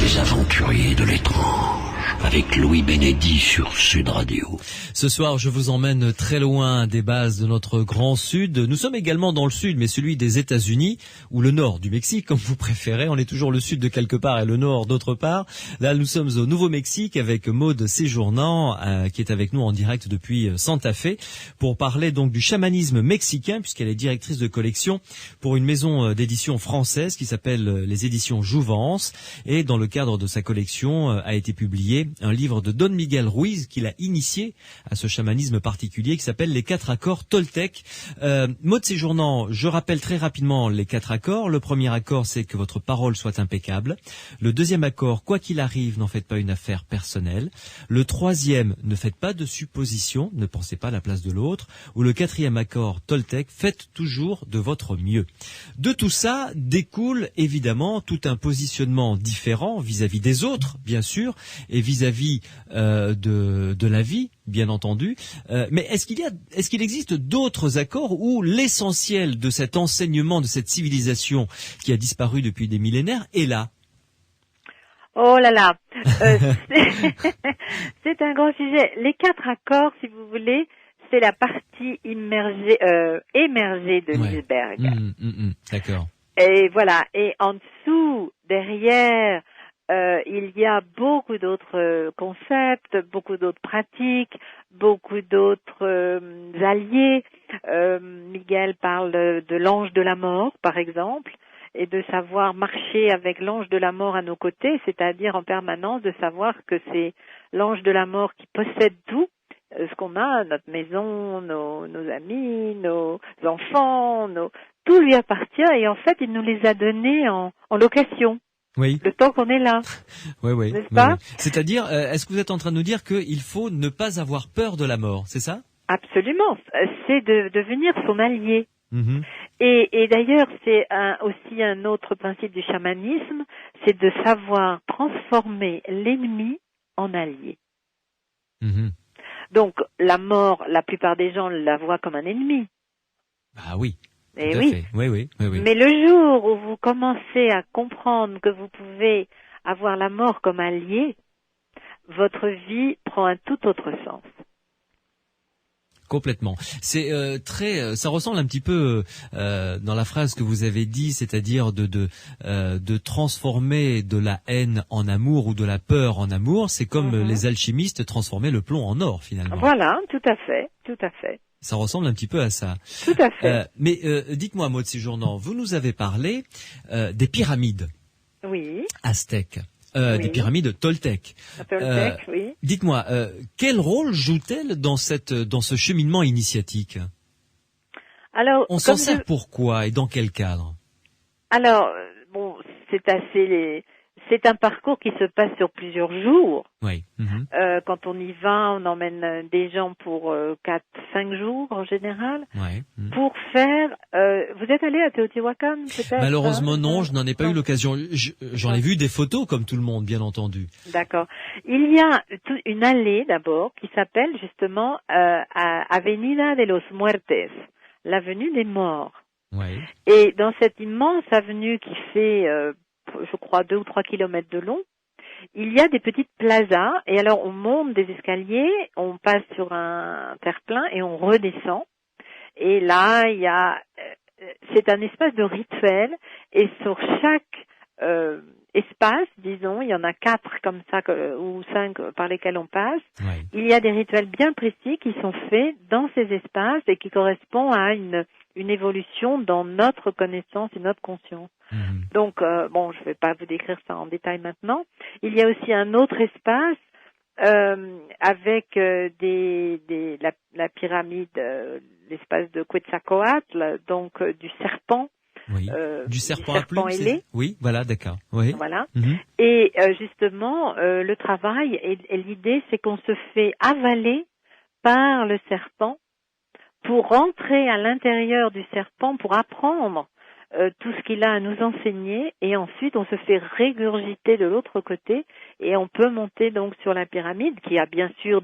Les aventuriers de l'étrange, avec Louis Bénédy sur Sud Radio. Ce soir, je vous emmène très loin des bases de notre grand Sud. Nous sommes également dans le Sud, mais celui des États-Unis, ou le Nord du Mexique, comme vous préférez. On est toujours le Sud de quelque part et le Nord d'autre part. Là, nous sommes au Nouveau-Mexique avec Maud Séjournant, qui est avec nous en direct depuis Santa Fe, pour parler donc du chamanisme mexicain, puisqu'elle est directrice de collection pour une maison d'édition française qui s'appelle les éditions Jouvence. Et dans le cadre de sa collection, a été publié un livre de Don Miguel Ruiz qui l'a initié à ce chamanisme particulier qui s'appelle les 4 accords Toltec. Maud Séjournant, je rappelle très rapidement les 4 accords. Le premier accord, c'est que votre parole soit impeccable. Le deuxième accord, quoi qu'il arrive, n'en faites pas une affaire personnelle. Le troisième, ne faites pas de suppositions, ne pensez pas à la place de l'autre. Ou le quatrième accord Toltec, faites toujours de votre mieux. De tout ça découle évidemment tout un positionnement différent vis-à-vis des autres, bien sûr, et vis-à-vis de la vie, bien entendu. Mais est-ce qu'il existe d'autres accords où l'essentiel de cet enseignement, de cette civilisation qui a disparu depuis des millénaires est là? Oh là là, c'est un grand sujet. Les 4 accords, si vous voulez, c'est la partie émergée de l'iceberg. D'accord. Et voilà. Et en dessous, derrière, il y a beaucoup d'autres concepts, beaucoup d'autres pratiques, beaucoup d'autres alliés. Miguel parle de l'ange de la mort, par exemple, et de savoir marcher avec l'ange de la mort à nos côtés, c'est-à-dire en permanence de savoir que c'est l'ange de la mort qui possède tout, ce qu'on a, notre maison, nos amis, nos enfants, tout lui appartient et en fait il nous les a donnés en location. Oui. Le temps qu'on est là. Oui. N'est-ce pas? Oui. C'est-à-dire, est-ce que vous êtes en train de nous dire qu'il faut ne pas avoir peur de la mort, c'est ça? Absolument. C'est de devenir son allié. Et d'ailleurs, c'est aussi un autre principe du chamanisme, c'est de savoir transformer l'ennemi en allié. Donc, la mort, la plupart des gens la voient comme un ennemi. Ah oui. Et oui. Oui. Mais le jour où vous commencez à comprendre que vous pouvez avoir la mort comme allié, votre vie prend un tout autre sens. Complètement. C'est ça ressemble un petit peu dans la phrase que vous avez dit, c'est-à-dire de transformer de la haine en amour ou de la peur en amour. C'est comme les alchimistes transformaient le plomb en or finalement. Voilà, tout à fait. Ça ressemble un petit peu à ça. Tout à fait. Mais dites-moi, Maud Séjournant, vous nous avez parlé des pyramides. Oui. aztèques, Oui. des pyramides toltèques. Toltec, oui. Dites-moi, quel rôle joue-t-elle dans ce cheminement initiatique? Alors, On s'en sert pourquoi et dans quel cadre? Alors, bon, c'est un parcours qui se passe sur plusieurs jours. Oui. Mhm. Quand on y va, on emmène des gens pour 4-5 jours en général. Ouais. Mhm. Pour faire... vous êtes allé à Teotihuacan, peut-être? Malheureusement, non, je n'en ai pas eu Non. l'occasion. J'en ai vu des photos, comme tout le monde, bien entendu. D'accord. Il y a une allée, d'abord, qui s'appelle justement Avenida de los Muertes, l'avenue des morts. Ouais. Et dans cette immense avenue qui fait, je crois, 2 ou 3 kilomètres de long, il y a des petites plazas. Et alors, on monte des escaliers, on passe sur un terre-plein et on redescend. Et là, il y a, c'est un espace de rituel. Et sur chaque espace, disons, il y en a 4 comme ça, ou 5 par lesquels on passe. Ouais. Il y a des rituels bien précis qui sont faits dans ces espaces et qui correspondent à une évolution dans notre connaissance et notre conscience. Mhm. Donc, bon, je ne vais pas vous décrire ça en détail maintenant. Il y a aussi un autre espace avec la pyramide, l'espace de Quetzalcoatl, donc du serpent. Oui. Du serpent à plumes, ailé. Oui, voilà, d'accord. Oui. Voilà. Mhm. Et justement, le travail et l'idée, c'est qu'on se fait avaler par le serpent pour rentrer à l'intérieur du serpent, pour apprendre tout ce qu'il a à nous enseigner, et ensuite on se fait régurgiter de l'autre côté et on peut monter donc sur la pyramide qui a bien sûr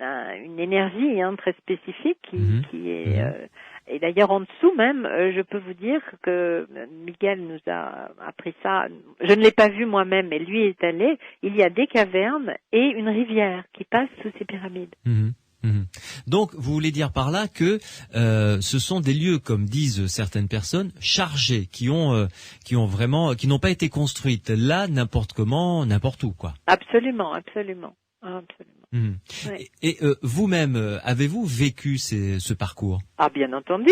une énergie très spécifique qui est et d'ailleurs en dessous même je peux vous dire que Miguel nous a appris ça, je ne l'ai pas vu moi-même mais lui est allé, il y a des cavernes et une rivière qui passe sous ces pyramides. Mhm. Mhm. Donc, vous voulez dire par là que ce sont des lieux, comme disent certaines personnes, chargés, qui n'ont pas été construites là, n'importe comment, n'importe où, quoi. Absolument, absolument, absolument. Mhm. Oui. Et vous-même, avez-vous vécu ce parcours? Ah, bien entendu.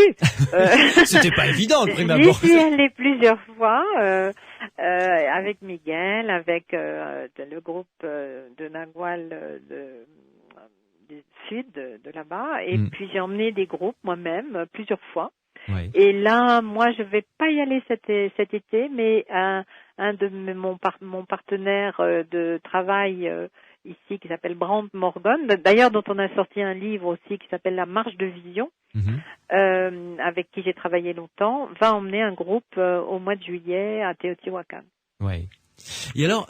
C'était pas évident, le prime J'y abord. suis allée plusieurs fois avec Miguel, avec le groupe de Nagual du sud de là-bas, et puis j'ai emmené des groupes moi-même plusieurs fois. Ouais. Et là, moi, je vais pas y aller cet été, mais un de mon partenaire de travail ici qui s'appelle Brand Morgan, d'ailleurs dont on a sorti un livre aussi qui s'appelle La Marche de Vision, avec qui j'ai travaillé longtemps, va emmener un groupe au mois de juillet à Teotihuacan. Ouais. Et alors,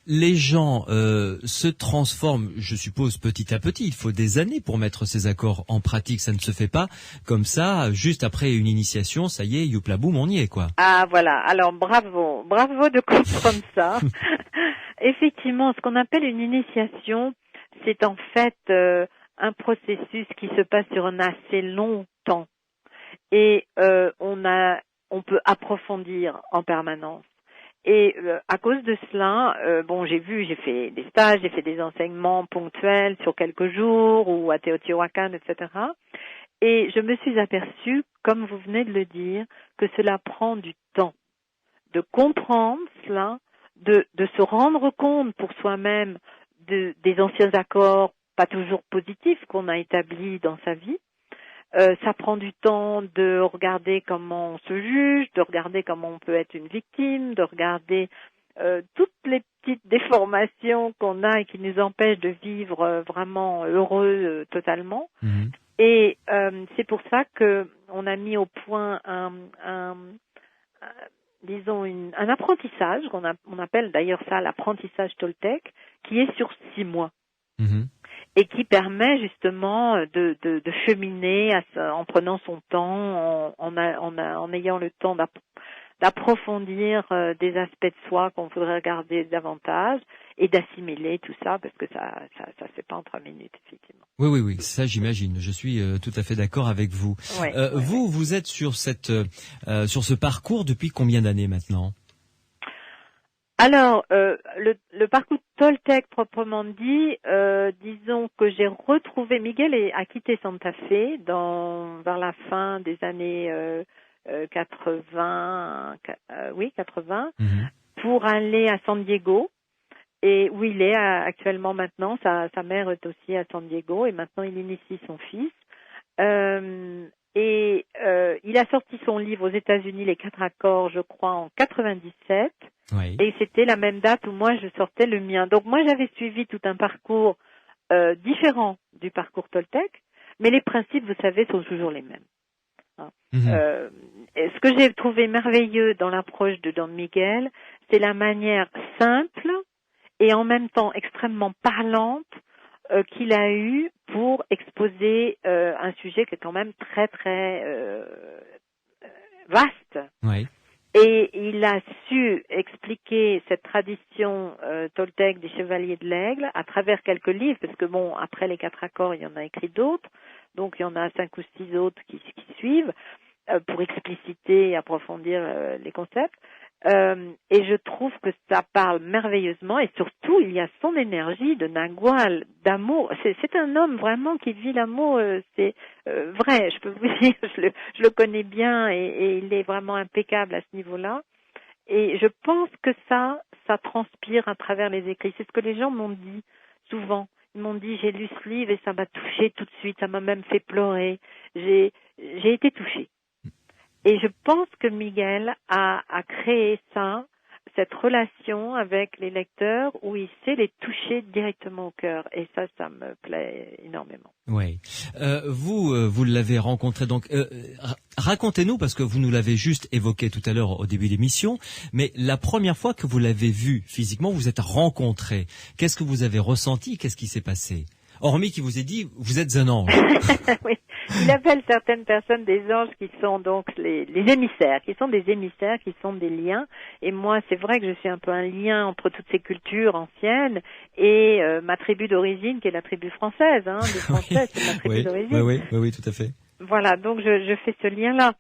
les gens se transforment, je suppose, petit à petit. Il faut des années pour mettre ces accords en pratique. Ça ne se fait pas comme ça, juste après une initiation, ça y est, youpla boum, on y est, quoi. Ah, voilà. Alors, bravo de comprendre ça. Effectivement, ce qu'on appelle une initiation, c'est en fait un processus qui se passe sur un assez long temps. Et on peut approfondir en permanence. Et à cause de cela, j'ai fait des stages, j'ai fait des enseignements ponctuels sur quelques jours ou à Teotihuacan, etc. Et je me suis aperçue, comme vous venez de le dire, que cela prend du temps de comprendre cela, de se rendre compte pour soi-même des anciens accords pas toujours positifs qu'on a établis dans sa vie. Ça prend du temps de regarder comment on se juge, de regarder comment on peut être une victime, de regarder toutes les petites déformations qu'on a et qui nous empêchent de vivre vraiment heureux totalement. Mmh. Et c'est pour ça que on a mis au point un apprentissage, on appelle d'ailleurs ça l'apprentissage Toltec, qui est sur 6 mois. Mmh. Et qui permet justement de cheminer en prenant son temps, en ayant le temps d'approfondir des aspects de soi qu'on voudrait regarder davantage et d'assimiler tout ça, parce que ça se fait pas en 3 minutes, effectivement. Oui, ça j'imagine. Je suis tout à fait d'accord avec vous. Ouais, vous êtes sur sur ce parcours depuis combien d'années maintenant? Alors, le parcours Toltec proprement dit, disons que j'ai retrouvé, Miguel a quitté Santa Fe vers la fin des années 80, 80, pour aller à San Diego, et où il est actuellement maintenant. Sa mère est aussi à San Diego, et maintenant il initie son fils. Il a sorti son livre aux États-Unis, Les 4 accords, je crois, en 97. Oui. Et c'était la même date où moi je sortais le mien. Donc moi j'avais suivi tout un parcours différent du parcours Toltec, mais les principes, vous savez, sont toujours les mêmes. Hein. Ce que j'ai trouvé merveilleux dans l'approche de Don Miguel, c'est la manière simple et en même temps extrêmement parlante qu'il a eu pour exposer un sujet qui est quand même très très vaste. Oui. Et il a su expliquer cette tradition toltèque des chevaliers de l'aigle à travers quelques livres, parce que bon, après les 4 accords, il y en a écrit d'autres, donc il y en a 5 ou 6 autres qui suivent pour expliciter et approfondir les concepts. Et je trouve que ça parle merveilleusement, et surtout il y a son énergie de Nagual, d'amour. C'est un homme vraiment qui vit l'amour, c'est vrai, je peux vous dire, je le connais bien, et il est vraiment impeccable à ce niveau-là. Et je pense que ça transpire à travers les écrits. C'est ce que les gens m'ont dit souvent. Ils m'ont dit, j'ai lu ce livre et ça m'a touchée tout de suite, ça m'a même fait pleurer. J'ai été touchée. Et je pense que Miguel a créé cette relation avec les lecteurs où il sait les toucher directement au cœur. Et ça me plaît énormément. Oui. Vous l'avez rencontré donc. Racontez-nous, parce que vous nous l'avez juste évoqué tout à l'heure au début de l'émission, mais la première fois que vous l'avez vu physiquement, vous êtes rencontrés. Qu'est-ce que vous avez ressenti? Qu'est-ce qui s'est passé? Hormis qu'il vous ait dit, vous êtes un ange. Oui. Il appelle certaines personnes des anges qui sont donc les émissaires, qui sont des émissaires, qui sont des liens. Et moi, c'est vrai que je suis un peu un lien entre toutes ces cultures anciennes et ma tribu d'origine, qui est la tribu française. Hein, les Français, oui. C'est ma tribu d'origine. Oui, tout à fait. Voilà, donc je fais ce lien-là.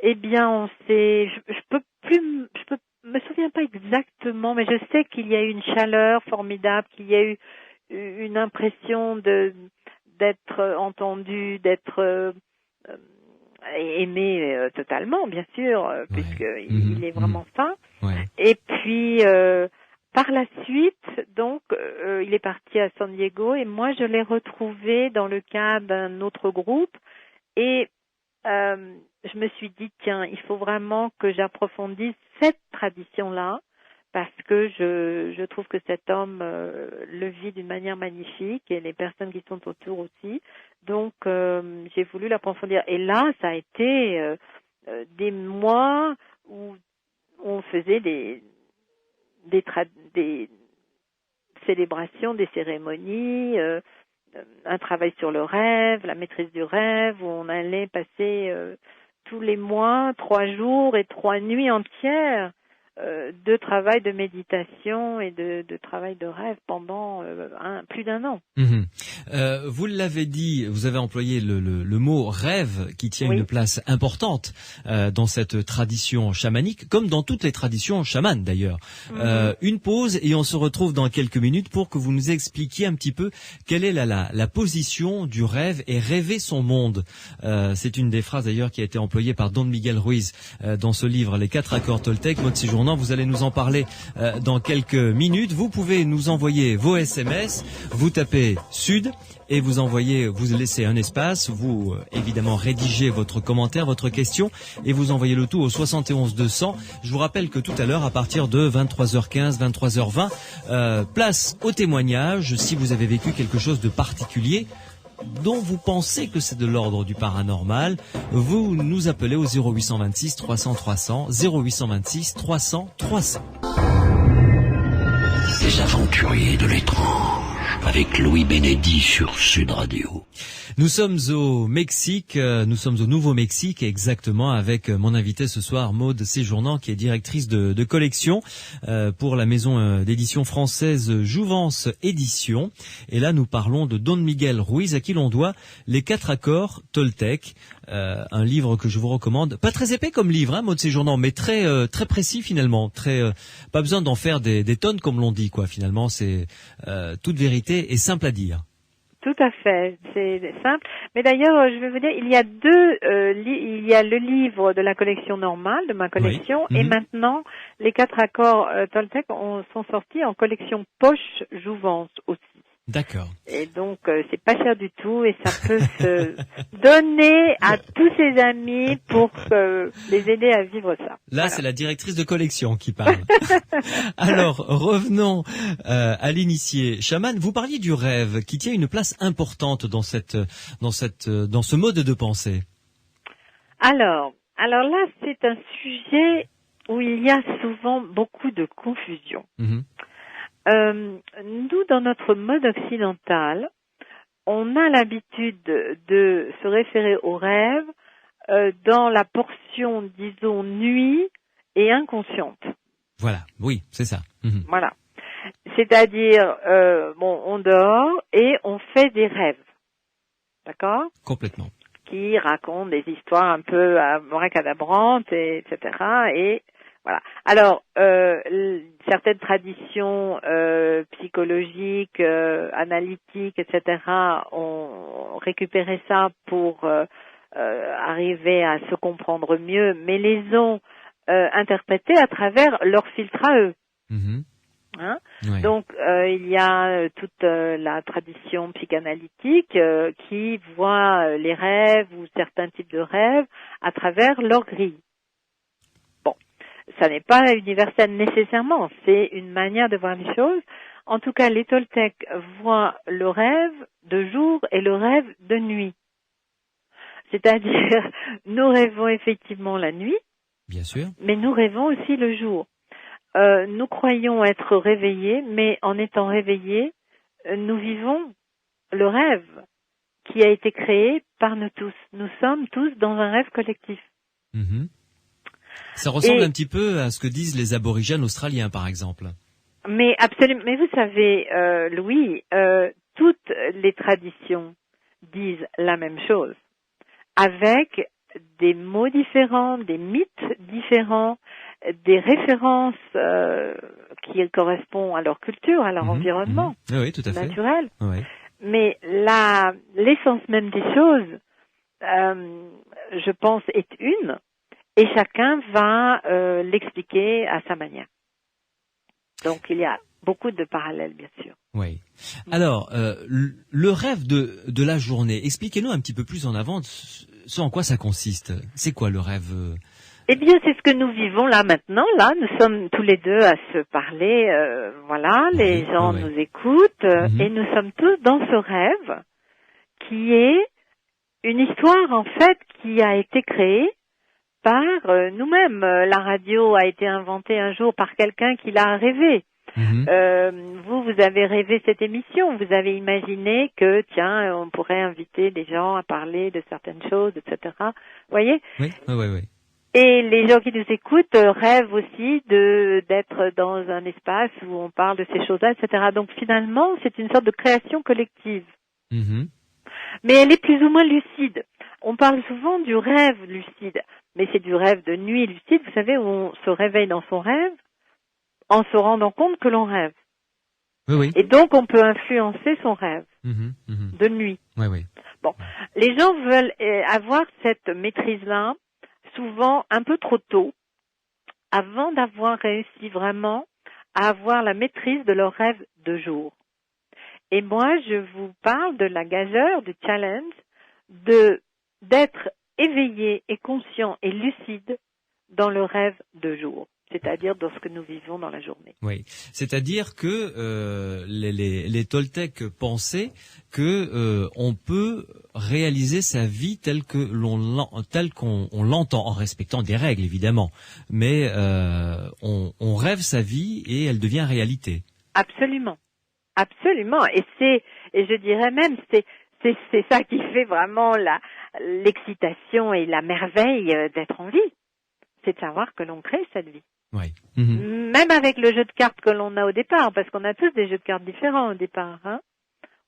Eh bien, je me souviens pas exactement, mais je sais qu'il y a eu une chaleur formidable, qu'il y a eu une impression d'être entendu, d'être aimé totalement, bien sûr, puisqu'il est vraiment fin. Ouais. Et puis, par la suite, donc, il est parti à San Diego, et moi, je l'ai retrouvé dans le cadre d'un autre groupe, et je me suis dit, tiens, il faut vraiment que j'approfondisse cette tradition-là, parce que je trouve que cet homme le vit d'une manière magnifique, et les personnes qui sont autour aussi. Donc, j'ai voulu l'approfondir. Et là, ça a été des mois où on faisait des célébrations, des cérémonies, un travail sur le rêve, la maîtrise du rêve, où on allait passer tous les mois 3 jours et 3 nuits entières de travail de méditation et de travail de rêve pendant plus d'1 an. Vous l'avez dit, vous avez employé le mot rêve, qui tient une place importante dans cette tradition chamanique, comme dans toutes les traditions chamanes d'ailleurs. Une pause et on se retrouve dans quelques minutes pour que vous nous expliquiez un petit peu quelle est la position du rêve et rêver son monde. C'est une des phrases d'ailleurs qui a été employée par Don Miguel Ruiz dans ce livre, Les 4 accords Toltec, mode séjournant. Vous allez nous en parler dans quelques minutes. Vous pouvez nous envoyer vos SMS, vous tapez Sud et vous laissez un espace, vous évidemment rédigez votre commentaire, votre question et vous envoyez le tout au 71 200. Je vous rappelle que tout à l'heure, à partir de 23h15, 23h20, place au témoignage si vous avez vécu quelque chose de particulier dont vous pensez que c'est de l'ordre du paranormal, vous nous appelez au 0826 300 300, 0826 300 300. Les aventuriers de l'étrange, avec Louis Bénédy sur Sud Radio. Nous sommes au Mexique, nous sommes au Nouveau-Mexique exactement, avec mon invité ce soir, Maude Séjournant, qui est directrice de collection pour la maison d'édition française Jouvence Édition. Et là, nous parlons de Don Miguel Ruiz, à qui l'on doit Les 4 accords Toltec, un livre que je vous recommande. Pas très épais comme livre, Maude Séjournant, mais très précis finalement. Pas besoin d'en faire des tonnes comme l'on dit, quoi. Finalement, c'est toute vérité et simple à dire. Tout à fait, c'est simple. Mais d'ailleurs, je vais vous dire, il y a il y a le livre de la collection normale, de ma collection, Oui. et maintenant, les 4 accords Toltec sont sortis en collection poche Jouvence aussi. D'accord. Et donc, c'est pas cher du tout et ça peut se donner à tous ses amis pour les aider à vivre ça. Là, Voilà. c'est la directrice de collection qui parle. Alors, revenons à l'initié. Chaman, vous parliez du rêve qui tient une place importante dans ce mode de pensée. Alors là, c'est un sujet où il y a souvent beaucoup de confusion. Mhm. Nous, dans notre mode occidental, on a l'habitude de se référer au rêve dans la portion, disons, nuit et inconsciente. Voilà, oui, c'est ça. Mhm. Voilà. C'est-à-dire, on dort et on fait des rêves. D'accord ? Complètement. Qui racontent des histoires un peu abracadabrantes, etc. Et voilà. Alors, certaines traditions psychologiques, analytiques, etc. ont récupéré ça pour arriver à se comprendre mieux, mais les ont interprétés à travers leur filtre à eux. Mhm. Hein? Ouais. Donc, il y a toute la tradition psychanalytique qui voit les rêves ou certains types de rêves à travers leur grille. Bon, ça n'est pas universel nécessairement, c'est une manière de voir les choses. En tout cas, les Toltecs voient le rêve de jour et le rêve de nuit. C'est-à-dire, nous rêvons effectivement la nuit, Bien sûr. mais nous rêvons aussi le jour. Nous croyons être réveillés, mais en étant réveillés, nous vivons le rêve qui a été créé par nous tous. Nous sommes tous dans un rêve collectif. Mhm. Ça ressemble un petit peu à ce que disent les aborigènes australiens, par exemple. Mais absolument. Mais vous savez, Louis, toutes les traditions disent la même chose, avec des mots différents, des mythes différents, des références qui correspondent à leur culture, à leur environnement Oui, tout à fait. naturel. Oui. Mais l'essence même des choses, je pense, est une, et chacun va l'expliquer à sa manière. Donc il y a beaucoup de parallèles, bien sûr. Oui. Alors, le rêve de la journée, expliquez-nous un petit peu plus en avant ce en quoi ça consiste. C'est quoi le rêve Eh bien, c'est ce que nous vivons là maintenant. Là, nous sommes tous les deux à se parler. Voilà, les gens nous écoutent et nous sommes tous dans ce rêve qui est une histoire en fait qui a été créée par nous-mêmes. La radio a été inventée un jour par quelqu'un qui l'a rêvé. Vous avez rêvé cette émission, vous avez imaginé que, tiens, on pourrait inviter des gens à parler de certaines choses, etc. Vous voyez ? Oui. Et les gens qui nous écoutent rêvent aussi d'être dans un espace où on parle de ces choses-là, etc. Donc finalement, c'est une sorte de création collective. Mais elle est plus ou moins lucide. On parle souvent du rêve lucide, mais c'est du rêve de nuit lucide, vous savez, où on se réveille dans son rêve en se rendant compte que l'on rêve. Oui. Et donc, on peut influencer son rêve de nuit. Oui. Bon, les gens veulent avoir cette maîtrise-là, souvent un peu trop tôt, avant d'avoir réussi vraiment à avoir la maîtrise de leur rêve de jour. Et moi, je vous parle de la gageure, du challenge, d'être éveillé et conscient et lucide dans le rêve de jour, c'est-à-dire dans ce que nous vivons dans la journée. Oui, c'est-à-dire que les Toltecs pensaient que on peut réaliser sa vie telle qu'on l'entend, en respectant des règles évidemment, mais on rêve sa vie et elle devient réalité. Absolument. Et je dirais même c'est ça qui fait vraiment l'excitation et la merveille d'être en vie, c'est de savoir que l'on crée cette vie. Oui. Même avec le jeu de cartes que l'on a au départ, parce qu'on a tous des jeux de cartes différents au départ.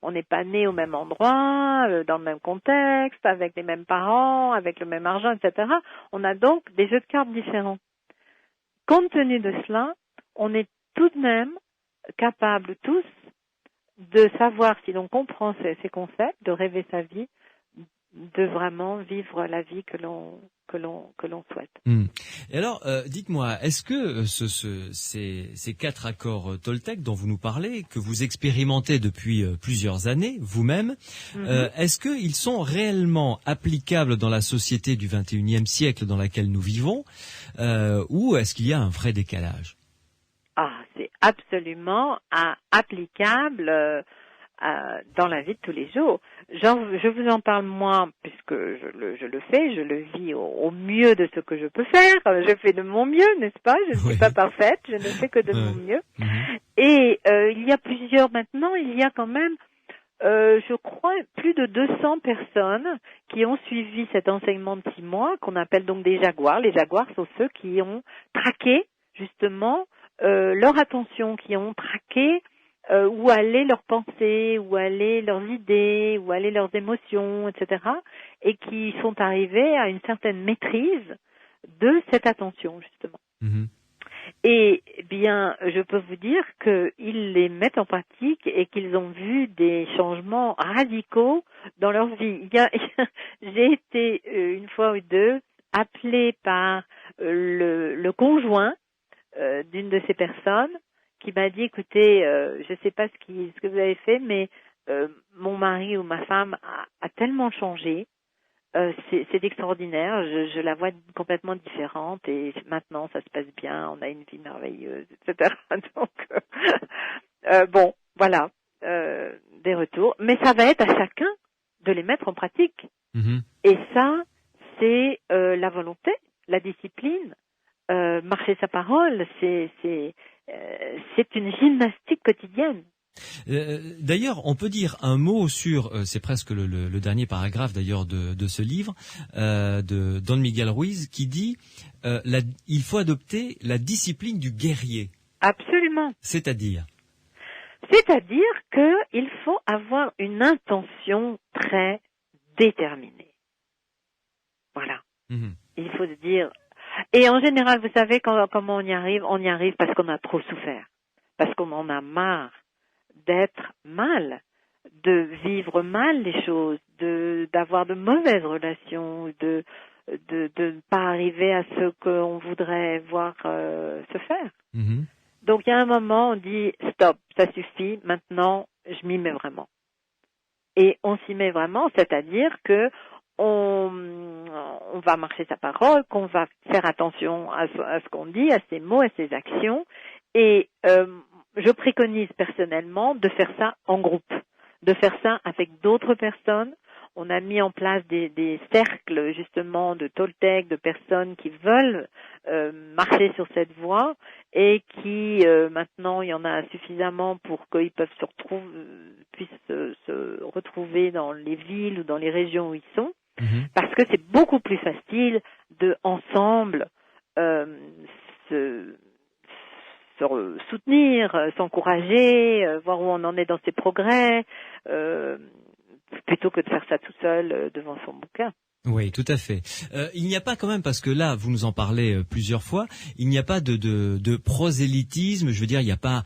On n'est pas né au même endroit, dans le même contexte, avec les mêmes parents, avec le même argent, etc. On a donc des jeux de cartes différents. Compte tenu de cela, on est tout de même capables tous de savoir si l'on comprend ces concepts, de rêver sa vie, de vraiment vivre la vie que l'on souhaite. Et alors, dites-moi, est-ce que ces 4 accords Toltec dont vous nous parlez, que vous expérimentez depuis plusieurs années vous-même, est-ce qu'ils sont réellement applicables dans la société du XXIe siècle dans laquelle nous vivons, ou est-ce qu'il y a un vrai décalage? C'est absolument applicable dans la vie de tous les jours. Je vous en parle moi, puisque je le fais, je le vis au mieux de ce que je peux faire. Je fais de mon mieux, n'est-ce pas? Je ne suis pas parfaite, je ne fais que de mon mieux. Et il y a quand même, je crois, plus de 200 personnes qui ont suivi cet enseignement de 6 mois, qu'on appelle donc des jaguars. Les jaguars sont ceux qui ont traqué, justement, leur attention, qui ont traqué où allaient leurs pensées, où allaient leurs idées, où allaient leurs émotions, etc. et qui sont arrivés à une certaine maîtrise de cette attention, justement. Et bien, je peux vous dire qu'ils les mettent en pratique et qu'ils ont vu des changements radicaux dans leur vie. J'ai été une fois ou deux appelée par le conjoint d'une de ces personnes qui m'a dit, écoutez, je ne sais pas ce que vous avez fait, mais mon mari ou ma femme a tellement changé, c'est extraordinaire, je la vois complètement différente et maintenant ça se passe bien, on a une vie merveilleuse, etc. Donc, bon, voilà, des retours, mais ça va être à chacun de les mettre en pratique. Et ça, c'est la volonté, la discipline, marcher sa parole, c'est une gymnastique quotidienne. D'ailleurs, on peut dire un mot sur, c'est presque le dernier paragraphe d'ailleurs de ce livre, de Don Miguel Ruiz, qui dit il faut adopter la discipline du guerrier. Absolument. C'est-à-dire qu'il faut avoir une intention très déterminée. Voilà. Il faut se dire... Et en général, vous savez comment on y arrive parce qu'on a trop souffert, parce qu'on en a marre d'être mal, de vivre mal les choses, d'avoir de mauvaises relations, de ne pas arriver à ce qu'on voudrait voir se faire. Donc il y a un moment, on dit stop, ça suffit, maintenant je m'y mets vraiment. Et on s'y met vraiment, c'est-à-dire que on va marcher sa parole, qu'on va faire attention à ce qu'on dit, à ses mots, à ses actions. Et je préconise personnellement de faire ça en groupe, de faire ça avec d'autres personnes. On a mis en place des cercles justement de Toltec, de personnes qui veulent marcher sur cette voie et qui maintenant il y en a suffisamment pour qu'ils puissent se retrouver dans les villes ou dans les régions où ils sont. Parce que c'est beaucoup plus facile de ensemble se soutenir, s'encourager, voir où on en est dans ses progrès, plutôt que de faire ça tout seul devant son bouquin. Oui, tout à fait. Il n'y a pas quand même, parce que là, vous nous en parlez plusieurs fois, il n'y a pas de prosélytisme, je veux dire, il n'y a pas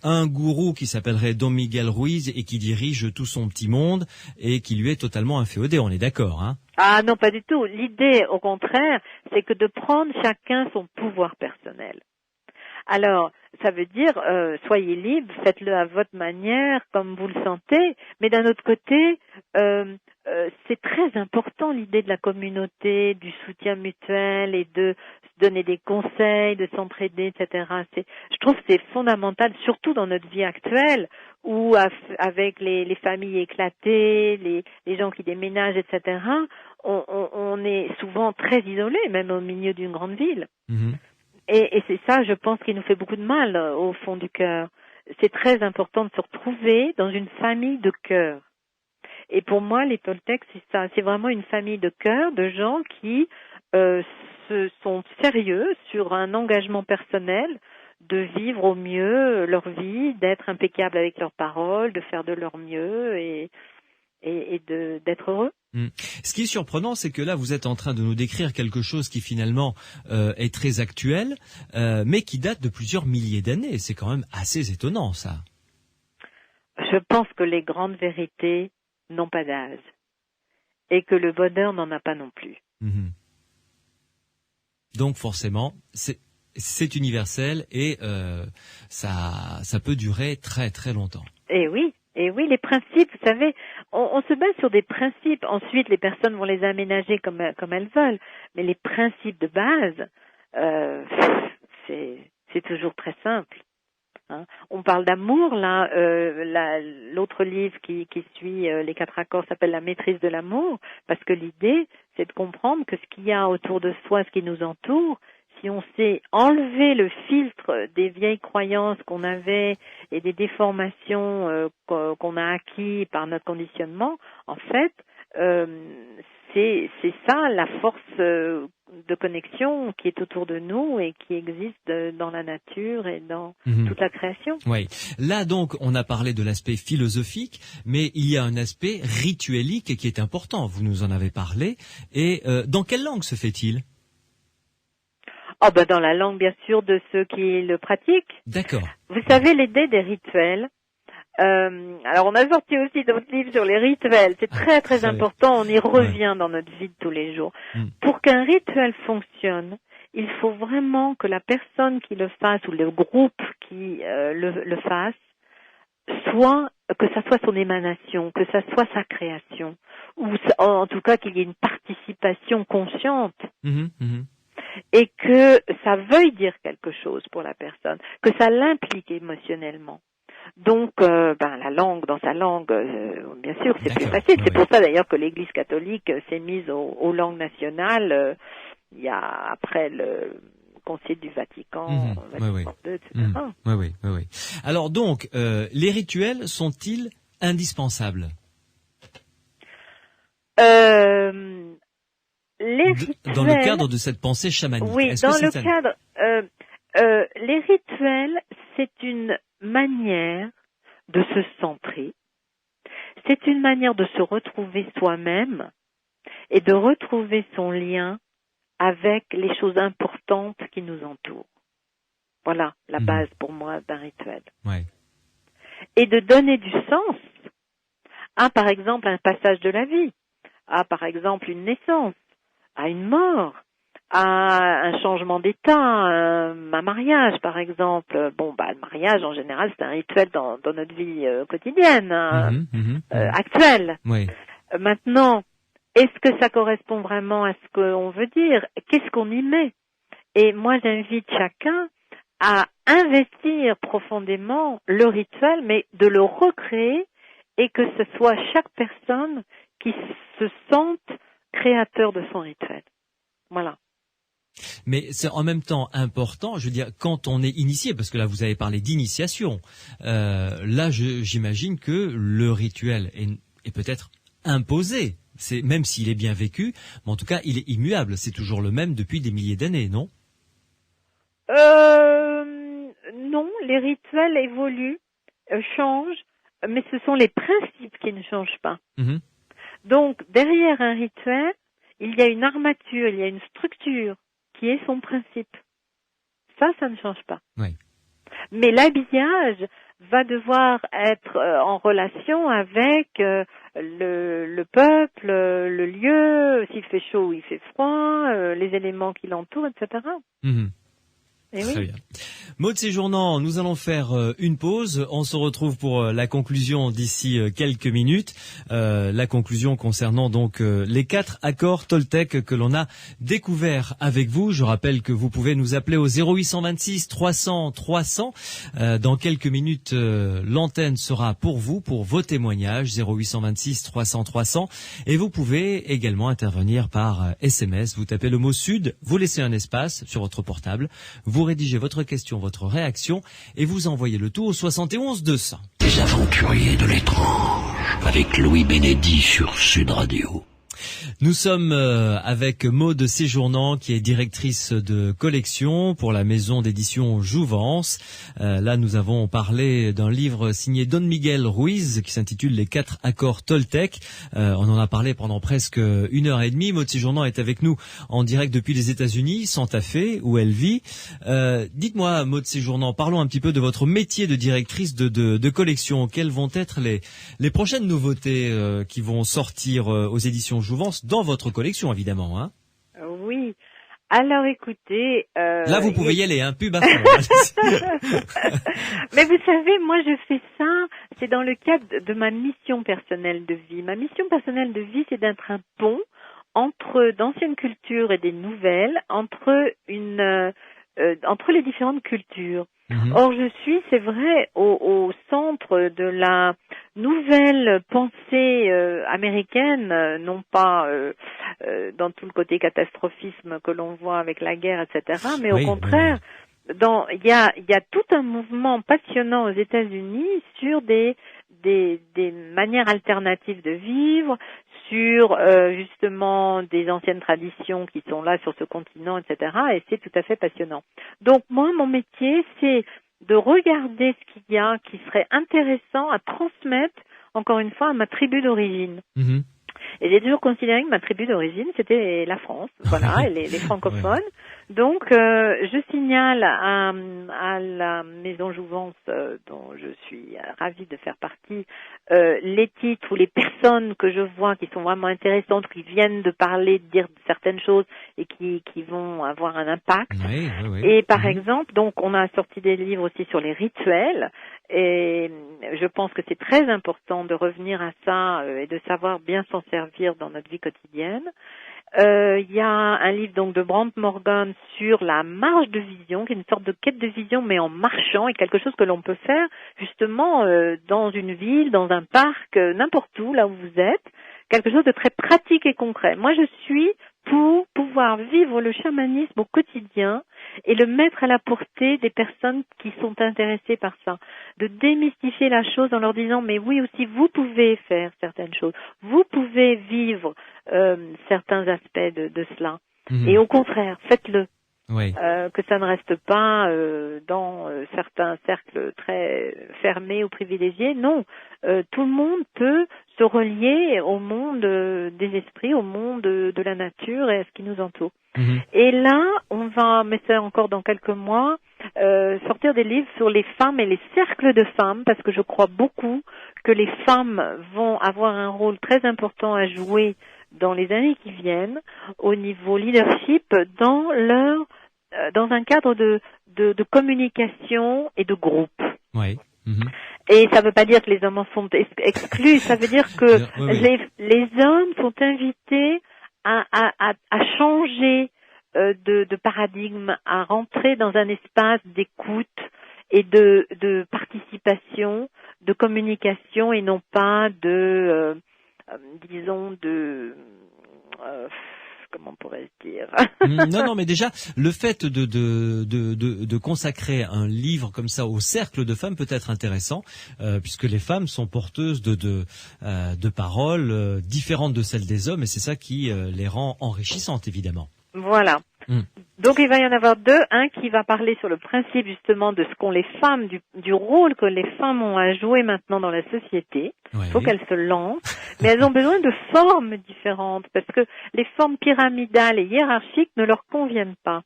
un gourou qui s'appellerait Don Miguel Ruiz et qui dirige tout son petit monde et qui lui est totalement inféodé, on est d'accord, hein? Ah non, pas du tout. L'idée, au contraire, c'est que de prendre chacun son pouvoir personnel. Alors, ça veut dire, soyez libre, faites-le à votre manière, comme vous le sentez, mais d'un autre côté, c'est très important l'idée de la communauté, du soutien mutuel et de se donner des conseils, de s'entraider, etc. Je trouve que c'est fondamental, surtout dans notre vie actuelle, où avec les familles éclatées, les gens qui déménagent, etc., on est souvent très isolé, même au milieu d'une grande ville. Et c'est ça, je pense, qui nous fait beaucoup de mal au fond du cœur. C'est très important de se retrouver dans une famille de cœur. Et pour moi, les Toltecs, c'est ça. C'est vraiment une famille de cœur, de gens qui sont sérieux sur un engagement personnel de vivre au mieux leur vie, d'être impeccable avec leurs paroles, de faire de leur mieux et d'être heureux. Ce qui est surprenant, c'est que là, vous êtes en train de nous décrire quelque chose qui finalement est très actuel, mais qui date de plusieurs milliers d'années. C'est quand même assez étonnant, ça. Je pense que les grandes vérités n'ont pas d'âge et que le bonheur n'en a pas non plus. Mhm. Donc forcément, c'est universel et ça peut durer très très longtemps. Et oui, les principes, vous savez, on se base sur des principes. Ensuite, les personnes vont les aménager comme elles veulent. Mais les principes de base, c'est toujours très simple. Hein. On parle d'amour, là. L'autre livre qui suit les 4 accords s'appelle La maîtrise de l'amour, parce que l'idée, c'est de comprendre que ce qu'il y a autour de soi, ce qui nous entoure, si on sait enlever le filtre des vieilles croyances qu'on avait et des déformations qu'on a acquis par notre conditionnement, en fait, c'est ça la force de connexion qui est autour de nous et qui existe dans la nature et dans toute la création. Oui. Là donc, on a parlé de l'aspect philosophique, mais il y a un aspect rituelique qui est important. Vous nous en avez parlé. Et dans quelle langue se fait-il ? Oh ben dans la langue bien sûr de ceux qui le pratiquent. D'accord. Vous savez l'idée des rituels. Alors on a sorti aussi d'autres livres sur les rituels. C'est très très important. On y revient dans notre vie de tous les jours. Pour qu'un rituel fonctionne, il faut vraiment que la personne qui le fasse ou le groupe qui le fasse que ça soit son émanation, que ça soit sa création, ou en tout cas qu'il y ait une participation consciente. Et que ça veuille dire quelque chose pour la personne, que ça l'implique émotionnellement. Donc, la langue, dans sa langue, bien sûr, c'est plus facile. C'est pour ça d'ailleurs que l'Église catholique s'est mise aux langues nationales. Il y a après le Concile du Vatican, Vatican II, etc. Oui. Alors donc, les rituels sont-ils indispensables ? Les rituels, dans le cadre de cette pensée chamanique. Oui, dans le cadre, les rituels, c'est une manière de se centrer, c'est une manière de se retrouver soi-même et de retrouver son lien avec les choses importantes qui nous entourent. Voilà la base pour moi d'un rituel. Ouais. Et de donner du sens à, par exemple, un passage de la vie, à, par exemple, une naissance, à une mort, à un changement d'état, un mariage par exemple. Le mariage en général c'est un rituel dans notre vie quotidienne, actuelle. Oui. Maintenant, est-ce que ça correspond vraiment à ce qu'on veut dire ? Qu'est-ce qu'on y met ? Et moi j'invite chacun à investir profondément le rituel, mais de le recréer et que ce soit chaque personne qui se sente créateur de son rituel. Voilà. Mais c'est en même temps important, je veux dire, quand on est initié, parce que là vous avez parlé d'initiation, là j'imagine que le rituel est peut-être imposé, c'est même s'il est bien vécu, mais en tout cas il est immuable, c'est toujours le même depuis des milliers d'années, non ? Non, les rituels évoluent, changent, mais ce sont les principes qui ne changent pas. Donc, derrière un rituel, il y a une armature, il y a une structure qui est son principe. Ça ne change pas. Oui. Mais l'habillage va devoir être en relation avec le peuple, le lieu, s'il fait chaud ou il fait froid, les éléments qui l'entourent, etc. Et très bien. Maud Séjournant, nous allons faire une pause. On se retrouve pour la conclusion d'ici quelques minutes. La conclusion concernant donc les 4 accords Toltec que l'on a découverts avec vous. Je rappelle que vous pouvez nous appeler au 0826 300 300. Dans quelques minutes, l'antenne sera pour vous, pour vos témoignages. 0826 300 300. Et vous pouvez également intervenir par SMS. Vous tapez le mot Sud, vous laissez un espace sur votre portable. Vous rédigez votre question, votre réaction et vous envoyez le tout au 71 200. Les aventuriers de l'étrange avec Louis Bénédy sur Sud Radio. Nous sommes avec Maude Séjournant, qui est directrice de collection pour la maison d'édition Jouvence. Là, nous avons parlé d'un livre signé Don Miguel Ruiz qui s'intitule Les 4 accords Toltec. On en a parlé pendant presque 1h30. Maude Séjournant est avec nous en direct depuis les États-Unis, Santa Fe, où elle vit. Dites-moi, Maude Séjournant, parlons un petit peu de votre métier de directrice de collection. Quelles vont être les prochaines nouveautés qui vont sortir aux éditions Jouvence dans votre collection, évidemment, hein? Oui. Alors, écoutez... Là, vous pouvez y aller, hein, pub à fond. Mais vous savez, moi, je fais ça, c'est dans le cadre de ma mission personnelle de vie. Ma mission personnelle de vie, c'est d'être un pont entre d'anciennes cultures et des nouvelles, entre les différentes cultures. Or, je suis, c'est vrai, au centre de la nouvelle pensée américaine, non pas dans tout le côté catastrophisme que l'on voit avec la guerre, etc., mais au contraire, il y a tout un mouvement passionnant aux États-Unis sur des manières alternatives de vivre, sur justement des anciennes traditions qui sont là sur ce continent, etc. Et c'est tout à fait passionnant. Donc moi, mon métier, c'est de regarder ce qu'il y a qui serait intéressant à transmettre, encore une fois, à ma tribu d'origine. Et j'ai toujours considéré que ma tribu d'origine, c'était la France, voilà, et les francophones. Donc, je signale à la Maison Jouvence, dont je suis ravie de faire partie, les titres ou les personnes que je vois qui sont vraiment intéressantes, qui viennent de parler, de dire certaines choses et qui vont avoir un impact. Et par exemple, donc, on a sorti des livres aussi sur les rituels. Et je pense que c'est très important de revenir à ça et de savoir bien s'en servir dans notre vie quotidienne. Il y a un livre donc de Brant Morgan sur la marche de vision, qui est une sorte de quête de vision mais en marchant, et quelque chose que l'on peut faire justement dans une ville, dans un parc, n'importe où, là où vous êtes, quelque chose de très pratique et concret. Moi, je suis pour pouvoir vivre le chamanisme au quotidien et le mettre à la portée des personnes qui sont intéressées par ça, de démystifier la chose en leur disant mais oui aussi vous pouvez faire certaines choses, vous pouvez vivre certains aspects de cela et au contraire faites-le. Que ça ne reste pas dans certains cercles très fermés ou privilégiés. Non, tout le monde peut se relier au monde des esprits, au monde de la nature et à ce qui nous entoure. Et là, on va, mais c'est encore dans quelques mois, sortir des livres sur les femmes et les cercles de femmes, parce que je crois beaucoup que les femmes vont avoir un rôle très important à jouer dans les années qui viennent au niveau leadership dans un cadre de communication et de groupe. Et ça ne veut pas dire que les hommes en sont exclus, ça veut dire que les hommes sont invités à changer de paradigme, à rentrer dans un espace d'écoute et de participation, de communication et non pas comment pourrait-je dire Non, mais déjà, le fait de consacrer un livre comme ça au cercle de femmes peut être intéressant, puisque les femmes sont porteuses de paroles différentes de celles des hommes, et c'est ça qui les rend enrichissantes, évidemment. Voilà. Donc il va y en avoir deux, un qui va parler sur le principe justement de ce qu'ont les femmes, du rôle que les femmes ont à jouer maintenant dans la société. Il faut qu'elles se lancent, mais elles ont besoin de formes différentes, parce que les formes pyramidales et hiérarchiques ne leur conviennent pas.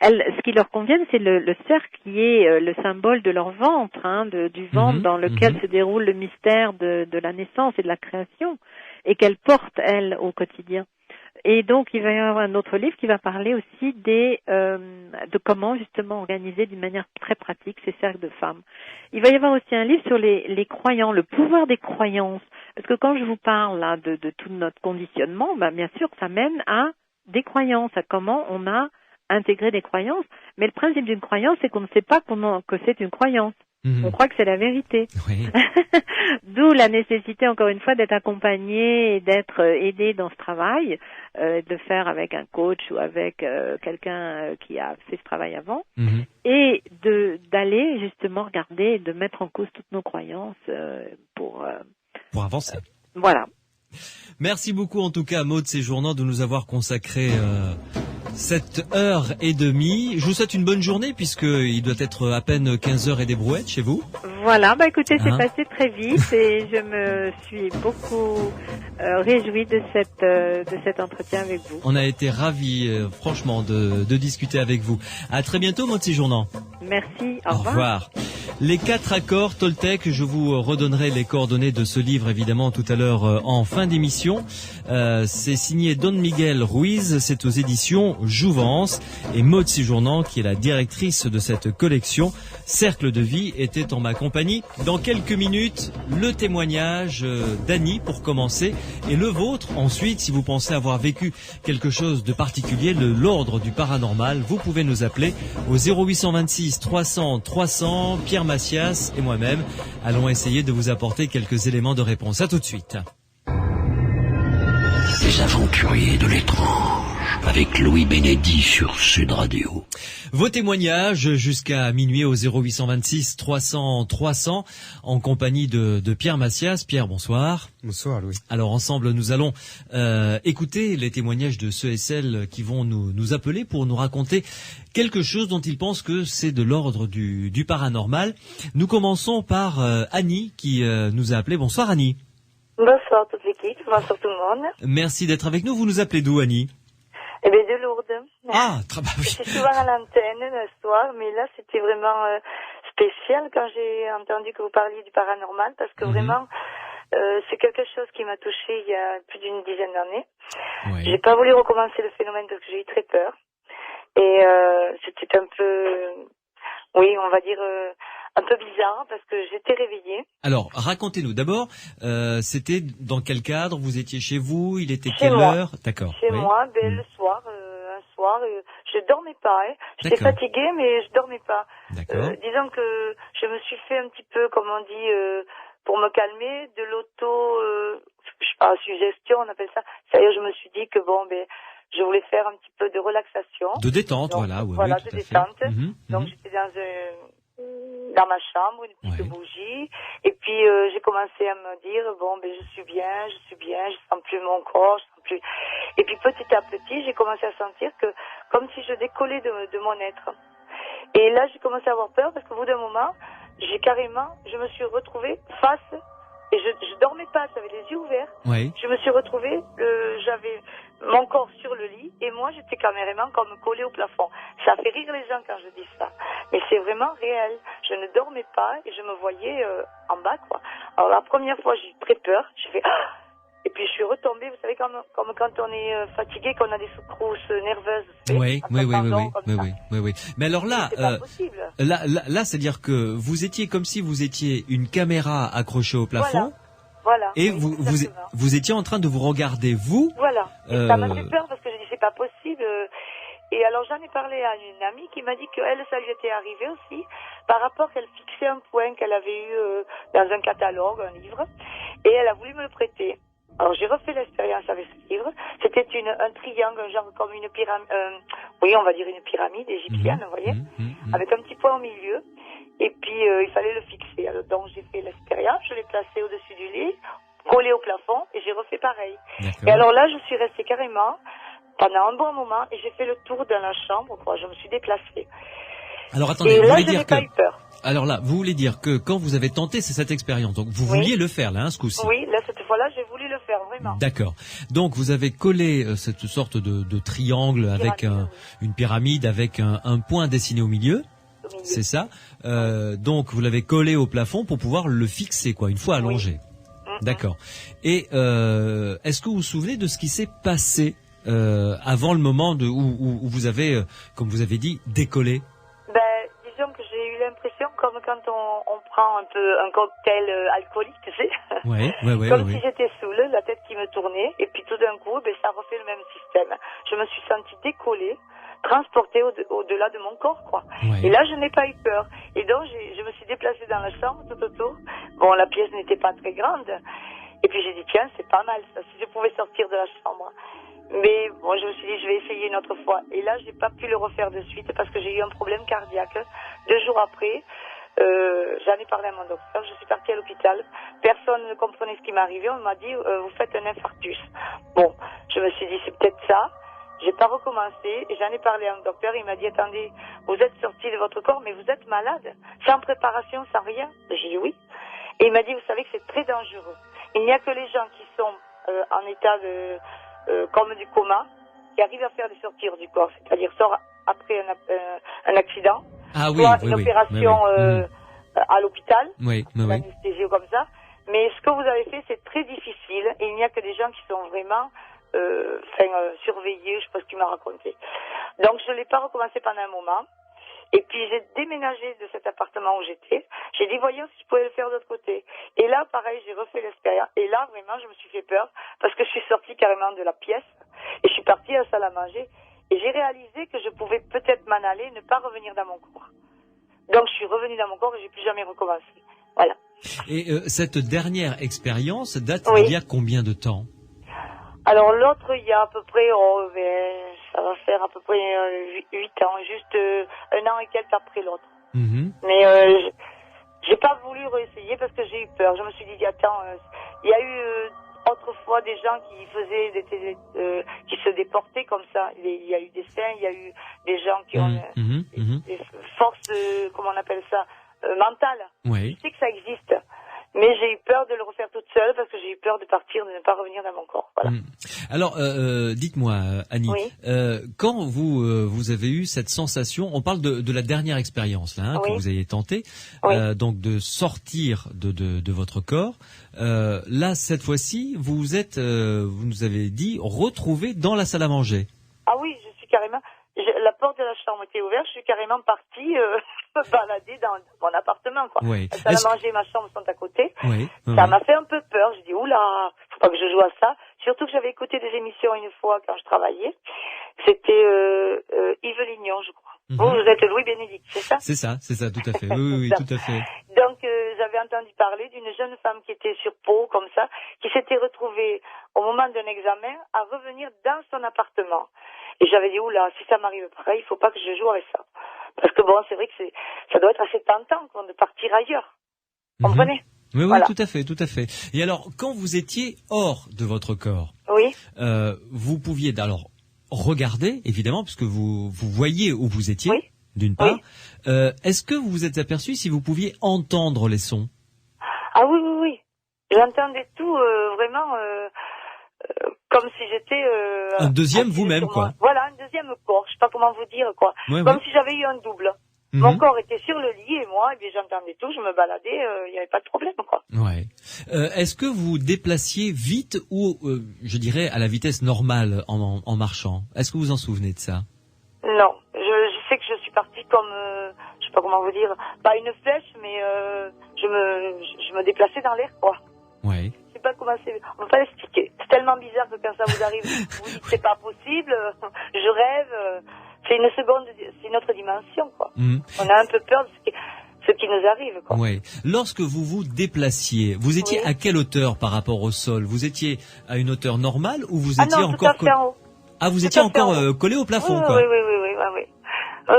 Ce qui leur convient, c'est le cercle qui est le symbole de leur ventre, du ventre dans lequel se déroule le mystère de la naissance et de la création, et qu'elles portent, elles, au quotidien. Et donc, il va y avoir un autre livre qui va parler aussi de comment, justement, organiser d'une manière très pratique ces cercles de femmes. Il va y avoir aussi un livre sur les croyants, le pouvoir des croyances. Parce que quand je vous parle là de tout notre conditionnement, bien sûr, ça mène à des croyances, à comment on a intégré des croyances. Mais le principe d'une croyance, c'est qu'on ne sait pas que c'est une croyance. On croit que c'est la vérité. D'où la nécessité, encore une fois, d'être accompagné et d'être aidé dans ce travail, de le faire avec un coach ou avec quelqu'un qui a fait ce travail avant, et d'aller justement regarder et de mettre en cause toutes nos croyances pour avancer. Voilà. Merci beaucoup en tout cas Maud Séjournant de nous avoir consacré cette heure et demie. Je vous souhaite une bonne journée puisqu'il doit être à peine 15h et des brouettes chez vous. Voilà, écoutez, c'est passé très vite et je me suis beaucoup réjouie de cet entretien avec vous. On a été ravis, franchement, de discuter avec vous. À très bientôt, Maud Séjournant. Merci, au revoir. Les 4 accords Toltec, je vous redonnerai les coordonnées de ce livre évidemment tout à l'heure en fin d'émission. C'est signé Don Miguel Ruiz, c'est aux éditions Jouvence et Maud Séjournant qui est la directrice de cette collection Cercle de vie était en ma compagnie. Dans quelques minutes, le témoignage d'Annie pour commencer et le vôtre ensuite si vous pensez avoir vécu quelque chose de particulier, l'ordre du paranormal, vous pouvez nous appeler au 0826 300 300. Pierre Macias et moi-même allons essayer de vous apporter quelques éléments de réponse. À tout de suite. Les aventuriers de l'étrange avec Louis Bénédy sur Sud Radio. Vos témoignages jusqu'à minuit au 0826 300 300 en compagnie de Pierre Macias. Pierre, bonsoir. Bonsoir Louis. Alors ensemble nous allons écouter les témoignages de ceux et celles qui vont nous appeler pour nous raconter quelque chose dont ils pensent que c'est de l'ordre du paranormal. Nous commençons par Annie qui nous a appelé. Bonsoir Annie. Bonsoir toute l'équipe, bonsoir tout le monde. Merci d'être avec nous. Vous nous appelez d'où Annie? Eh bien de Lourdes. Ah, très bien. Je suis souvent à l'antenne le soir, mais là c'était vraiment spécial quand j'ai entendu que vous parliez du paranormal, parce que vraiment c'est quelque chose qui m'a touchée il y a plus d'une dizaine d'années. Oui. J'ai pas voulu recommencer le phénomène parce que j'ai eu très peur. Et c'était un peu, oui, on va dire un peu bizarre parce que j'étais réveillée. Alors, racontez-nous d'abord, c'était dans quel cadre? Vous étiez chez vous? Il était chez quelle moi. Heure? D'accord. Chez moi, le soir, un soir, je dormais pas. J'étais fatiguée, mais je dormais pas. Disons que je me suis fait un petit peu, comme on dit, pour me calmer, de je sais pas, suggestion, on appelle ça. C'est-à-dire, je me suis dit que je voulais faire un petit peu de relaxation. De détente, donc, voilà. Oui, voilà, oui, de détente. Donc, j'étais dans ma chambre, une petite bougie. Et puis, j'ai commencé à me dire, je suis bien, je sens plus mon corps, je sens plus... Et puis, petit à petit, j'ai commencé à sentir que, comme si je décollais de mon être. Et là, j'ai commencé à avoir peur parce qu'au bout d'un moment, je me suis retrouvée face, et je dormais pas, j'avais les yeux ouverts. Oui. Je me suis retrouvée, j'avais mon corps sur le lit, et moi, j'étais carrément comme collée au plafond. Ça fait rire les gens quand je dis ça. Mais c'est vraiment réel. Je ne dormais pas, et je me voyais en bas, quoi. Alors, la première fois, j'ai eu très peur. J'ai fait... Et puis, je suis retombée, vous savez, comme quand on est fatigué, qu'on a des secousses nerveuses. Oui. Mais alors là, là, c'est-à-dire que vous étiez comme si vous étiez une caméra accrochée au plafond. Voilà. Et vous étiez en train de vous regarder, vous. Voilà. Et ça m'a fait peur parce que je dis, c'est pas possible. Et alors, j'en ai parlé à une amie qui m'a dit qu'elle, ça lui était arrivé aussi, par rapport qu'elle fixait un point qu'elle avait eu dans un catalogue, un livre, et elle a voulu me le prêter. Alors, j'ai refait l'expérience avec ce livre. C'était un triangle, genre comme une pyramide, oui, on va dire une pyramide égyptienne, vous voyez, avec un petit point au milieu. Et puis, il fallait le fixer. Alors, donc, j'ai fait l'expérience, je l'ai placé au-dessus du lit, collé au plafond, et j'ai refait pareil. Et alors là, je suis restée carrément pendant un bon moment, et j'ai fait le tour de la chambre, quoi. Je me suis déplacée. Alors, attendez, et vous là, voulez je dire n'ai pas eu peur. Alors là, vous voulez dire que quand vous avez tenté cette expérience, donc vous vouliez le faire, là, ce coup-ci. Oui, là, cette fois-là, j'ai voulu le faire, vraiment. D'accord. Donc, vous avez collé cette sorte de triangle avec une pyramide, avec un point dessiné au milieu. C'est ça. Donc, vous l'avez collé au plafond pour pouvoir le fixer, quoi, une fois allongé. D'accord. Et est-ce que vous vous souvenez de ce qui s'est passé avant le moment où vous avez, comme vous avez dit, décollé? Disons que j'ai eu l'impression comme quand on prend un peu un cocktail alcoolique, tu sais. Comme si j'étais saoule, la tête qui me tournait, et puis tout d'un coup, ça refait le même système. Je me suis sentie décollée, transportée au-delà de mon corps, quoi. Et là, je n'ai pas eu peur. Et donc, je me suis déplacée dans la chambre tout autour. Bon, la pièce n'était pas très grande. Et puis j'ai dit, tiens, c'est pas mal ça, si je pouvais sortir de la chambre. Mais bon, je me suis dit, je vais essayer une autre fois. Et là, j'ai pas pu le refaire de suite parce que j'ai eu un problème cardiaque. 2 jours après, J'en ai parlé à mon docteur, je suis partie à l'hôpital. Personne ne comprenait ce qui m'arrivait. On m'a dit, vous faites un infarctus. Bon, je me suis dit, c'est peut-être ça. J'ai pas recommencé et j'en ai parlé à un docteur. Il m'a dit, attendez, vous êtes sorti de votre corps, mais vous êtes malade. Sans préparation, sans rien. J'ai dit oui. Et il m'a dit, vous savez que c'est très dangereux. Il n'y a que les gens qui sont en état de comme du coma, qui arrivent à faire des sortir du corps, c'est-à-dire sort après un accident, soit une opération à l'hôpital, anesthésie ou comme ça. Mais ce que vous avez fait, c'est très difficile. Et il n'y a que des gens qui sont vraiment surveillés, je sais pas ce qu'il m'a raconté. Donc je l'ai pas recommencé pendant un moment. Et puis j'ai déménagé de cet appartement où j'étais. J'ai dit, voyons si je pouvais le faire de l'autre côté. Et là, pareil, j'ai refait l'expérience. Et là, vraiment, je me suis fait peur parce que je suis sortie carrément de la pièce et je suis partie à la salle à manger. Et j'ai réalisé que je pouvais peut-être m'en aller, ne pas revenir dans mon corps. Donc je suis revenue dans mon corps et j'ai plus jamais recommencé. Voilà. Et cette dernière expérience date d'il y a combien de temps? Alors l'autre, il y a à peu près, ça va faire à peu près 8 ans, juste un an et quelques après l'autre. Mais j'ai pas voulu réessayer parce que j'ai eu peur. Je me suis dit, attends, il y a eu autrefois des gens qui faisaient qui se déportaient comme ça. Il y a eu des saints, il y a eu des gens qui ont des forces, comment on appelle ça, mentales. Je sais que ça existe. Mais j'ai eu peur de le refaire toute seule parce que j'ai eu peur de partir, de ne pas revenir dans mon corps. Voilà. Alors, dites-moi, Annie, quand vous avez eu cette sensation, on parle de la dernière expérience là, que vous avez tenté, donc de sortir de votre corps. Là, cette fois-ci, vous nous avez dit, retrouvé dans la salle à manger. Ah oui, je suis carrément. La porte de la chambre était ouverte, je suis carrément partie me balader dans mon appartement, quoi. La salle à manger et ma chambre sont à côté. Ça m'a fait un peu peur. J'ai dit, oula, faut pas que je joue à ça. Surtout que j'avais écouté des émissions une fois quand je travaillais. C'était Yves Lignon, je crois. Vous êtes Louis Bénédicte, c'est ça? C'est ça, tout à fait. Oui, tout à fait. Donc, j'avais entendu parler d'une jeune femme qui était sur Pau, comme ça, qui s'était retrouvée au moment d'un examen à revenir dans son appartement. Et j'avais dit, oula, si ça m'arrive pareil, il faut pas que je joue avec ça. Parce que bon, c'est vrai que ça doit être assez tentant, quoi, de partir ailleurs. Vous comprenez? Oui, voilà. Tout à fait. Et alors, quand vous étiez hors de votre corps, vous pouviez alors regarder, évidemment, puisque vous voyez où vous étiez, d'une part. Est-ce que vous vous êtes aperçu si vous pouviez entendre les sons? Ah oui. J'entendais tout vraiment comme si j'étais un deuxième vous-même, quoi. Voilà, un deuxième corps. Je sais pas comment vous dire, quoi. Comme si j'avais eu un double. Mon corps était sur le lit et moi, j'entendais tout, je me baladais, il n'y avait pas de problème, quoi. Est-ce que vous déplaciez vite ou, je dirais, à la vitesse normale en marchant? Est-ce que vous en souvenez de ça? Non. Je sais que je suis partie comme, je sais pas comment vous dire, pas une flèche, mais je me déplaçais dans l'air, quoi. Je sais pas comment on peut pas l'expliquer. C'est tellement bizarre que quand ça vous arrive, vous dites c'est pas possible, je rêve, c'est une autre dimension, quoi. On a un peu peur de ce qui nous arrive, quoi. Lorsque vous vous déplaciez, vous étiez à quelle hauteur par rapport au sol? Vous étiez à une hauteur normale ou vous étiez encore en haut. Ah, vous étiez encore collé au plafond, quoi.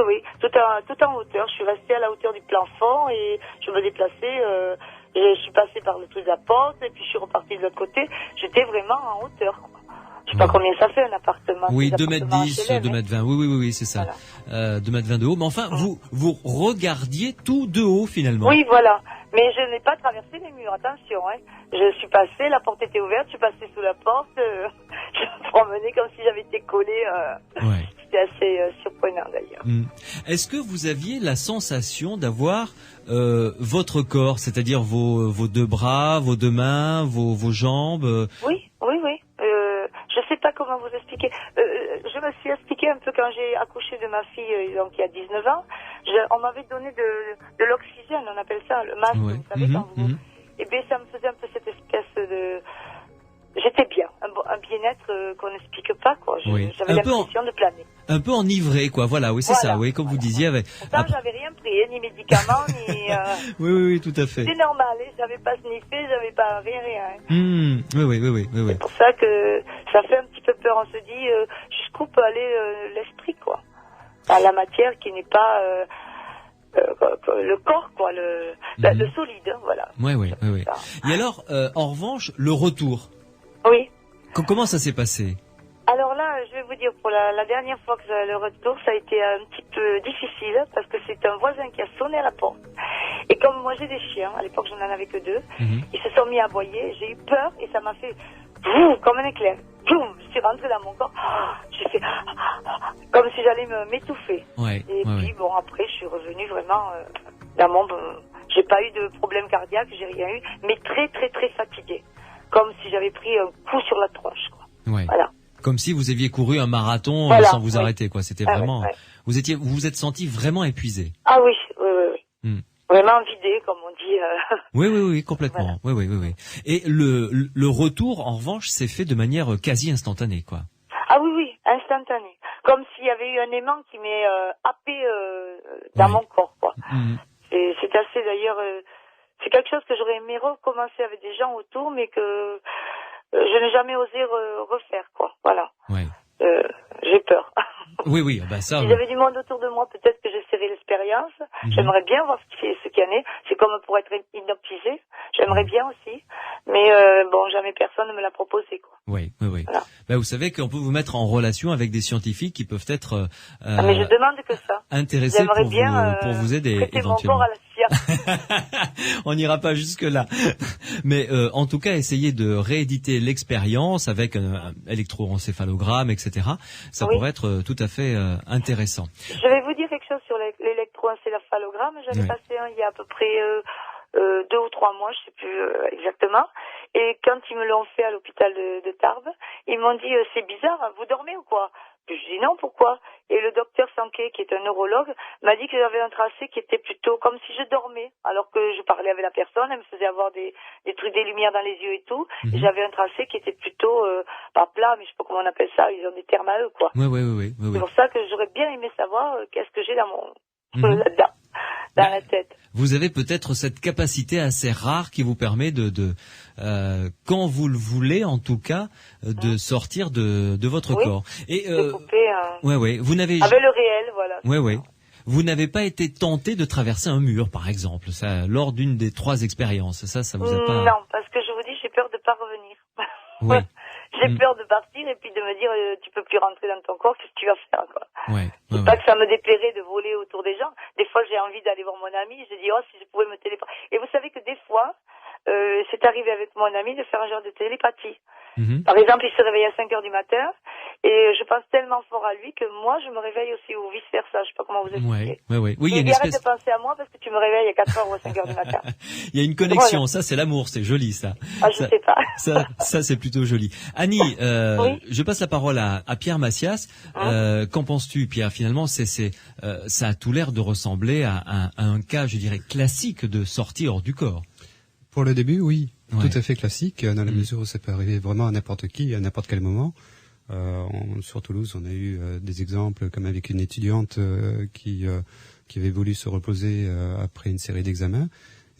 Oui, tout en hauteur. Je suis restée à la hauteur du plafond et je me déplaçais. Je suis passée par le trou de la porte et puis je suis repartie de l'autre côté. J'étais vraiment en hauteur, quoi. Je sais pas combien ça fait un appartement. 2m10, 2m20. Oui, c'est ça. Voilà. 2m20 de haut. Mais enfin, vous regardiez tout de haut, finalement. Oui, voilà. Mais je n'ai pas traversé les murs, attention, hein. Je suis passée, la porte était ouverte, je suis passée sous la porte, je me promenais comme si j'avais été collée. C'était assez surprenant, d'ailleurs. Est-ce que vous aviez la sensation d'avoir votre corps, c'est-à-dire vos deux bras, vos deux mains, vos jambes? Oui. Je sais pas comment vous expliquer. Je me suis expliqué un peu quand j'ai accouché de ma fille, donc il y a 19 ans. On m'avait donné de l'oxygène, on appelle ça le masque, vous savez, quand vous... Et bien, ça me faisait un peu cette espèce de... J'étais bien, un bien-être qu'on n'explique pas, quoi. J'avais l'impression de planer. Un peu enivré, quoi. Voilà, c'est ça, comme vous disiez. Pourtant, j'avais rien pris, ni médicaments, ni... Oui, tout à fait. C'est normal, j'avais pas sniffé, j'avais pas rien. Oui. C'est pour ça que ça fait un petit peu peur. On se dit, jusqu'où peut aller l'esprit, quoi. Dans la matière qui n'est pas... le corps, quoi, le solide, hein, voilà. Ouais. Et alors, en revanche, le retour. Oui. Comment ça s'est passé? Alors là, je vais vous dire, pour la dernière fois que le retour, ça a été un petit peu difficile, parce que c'est un voisin qui a sonné à la porte. Et comme moi j'ai des chiens, à l'époque je n'en avais que 2, ils se sont mis à aboyer, j'ai eu peur et ça m'a fait comme un éclair. Je suis rentrée dans mon corps, j'ai fait comme si j'allais m'étouffer. Et puis bon, après je suis revenue vraiment dans mon... J'ai pas eu de problème cardiaque, j'ai rien eu, mais très très très fatiguée. Comme si j'avais pris un coup sur la tronche, quoi. Voilà. Comme si vous aviez couru un marathon sans vous arrêter, quoi. C'était vraiment... Vous vous êtes senti vraiment épuisé. Ah oui. Vraiment vidé, comme on dit. Oui, complètement. Voilà. Oui. Et le retour, en revanche, s'est fait de manière quasi instantanée, quoi. Ah oui, instantané. Comme s'il y avait eu un aimant qui m'est happé dans mon corps, quoi. C'est assez, d'ailleurs, c'est quelque chose que j'aurais aimé recommencer avec des gens autour, mais que je n'ai jamais osé refaire, quoi. Voilà. J'ai peur. Oui, bah ça. Si j'avais du monde autour de moi, peut-être que j'essaierais l'expérience. J'aimerais bien voir ce qu'il y en est. C'est comme pour être hypnotisé. J'aimerais bien aussi. Mais bon, jamais personne ne me l'a proposé, quoi. Oui. Voilà. Bah, vous savez qu'on peut vous mettre en relation avec des scientifiques qui peuvent être mais je demande que ça. Intéressés pour vous aider éventuellement. Mon corps à la science. On n'ira pas jusque là. Mais en tout cas, essayez de rééditer l'expérience avec un électroencéphalogramme, etc. Ça pourrait être tout à fait intéressant. Je vais vous dire quelque chose sur l'électroencéphalogramme. J'avais passé un il y a à peu près 2 ou 3 mois, je sais plus exactement. Et quand ils me l'ont fait à l'hôpital de Tarbes, ils m'ont dit c'est bizarre, vous dormez ou quoi? Puis je dis non, pourquoi? Et le docteur Sanquet, qui est un neurologue, m'a dit que j'avais un tracé qui était plutôt comme si je dormais, alors que je parlais avec la personne, elle me faisait avoir des trucs, des lumières dans les yeux et tout. Et j'avais un tracé qui était plutôt pas plat, mais je sais pas comment on appelle ça, ils ont des termes à eux, quoi. Oui. C'est pour ça que j'aurais bien aimé savoir qu'est-ce que j'ai dans là-dedans, dans la tête. Vous avez peut-être cette capacité assez rare qui vous permet de quand vous le voulez, en tout cas, de sortir de votre corps. Et vous n'avez avec le réel, voilà. Oui. Vous n'avez pas été tenté de traverser un mur, par exemple, ça, lors d'une des 3 expériences. Ça vous a pas... Non, parce que je vous dis, j'ai peur de pas revenir. J'ai peur de partir et puis de me dire tu peux plus rentrer dans ton corps, qu'est-ce que tu vas faire, quoi. C'est pas que ça me déplairait de voler autour des gens. Des fois j'ai envie d'aller voir mon ami, je dis si je pouvais me télépather. Et vous savez que des fois c'est arrivé avec mon ami de faire un genre de télépathie. Par exemple, il se réveille à 5h du matin et je pense tellement fort à lui que moi je me réveille aussi, ou vice versa, je sais pas comment vous expliquer. Oui, il y a une espèce... arrête de penser à moi parce que tu me réveilles à 4h ou à 5h du matin. Il y a une connexion, ça c'est l'amour, c'est joli ça. Je sais pas. ça c'est plutôt joli. Annie, je passe la parole à Pierre Massias. Qu'en penses-tu, Pierre? Finalement, ça a tout l'air de ressembler à un cas, je dirais, classique de sortie hors du corps. Pour le début, oui. Tout à fait classique, dans la mesure où ça peut arriver vraiment à n'importe qui, à n'importe quel moment. Sur Toulouse, on a eu des exemples comme avec une étudiante qui avait voulu se reposer après une série d'examens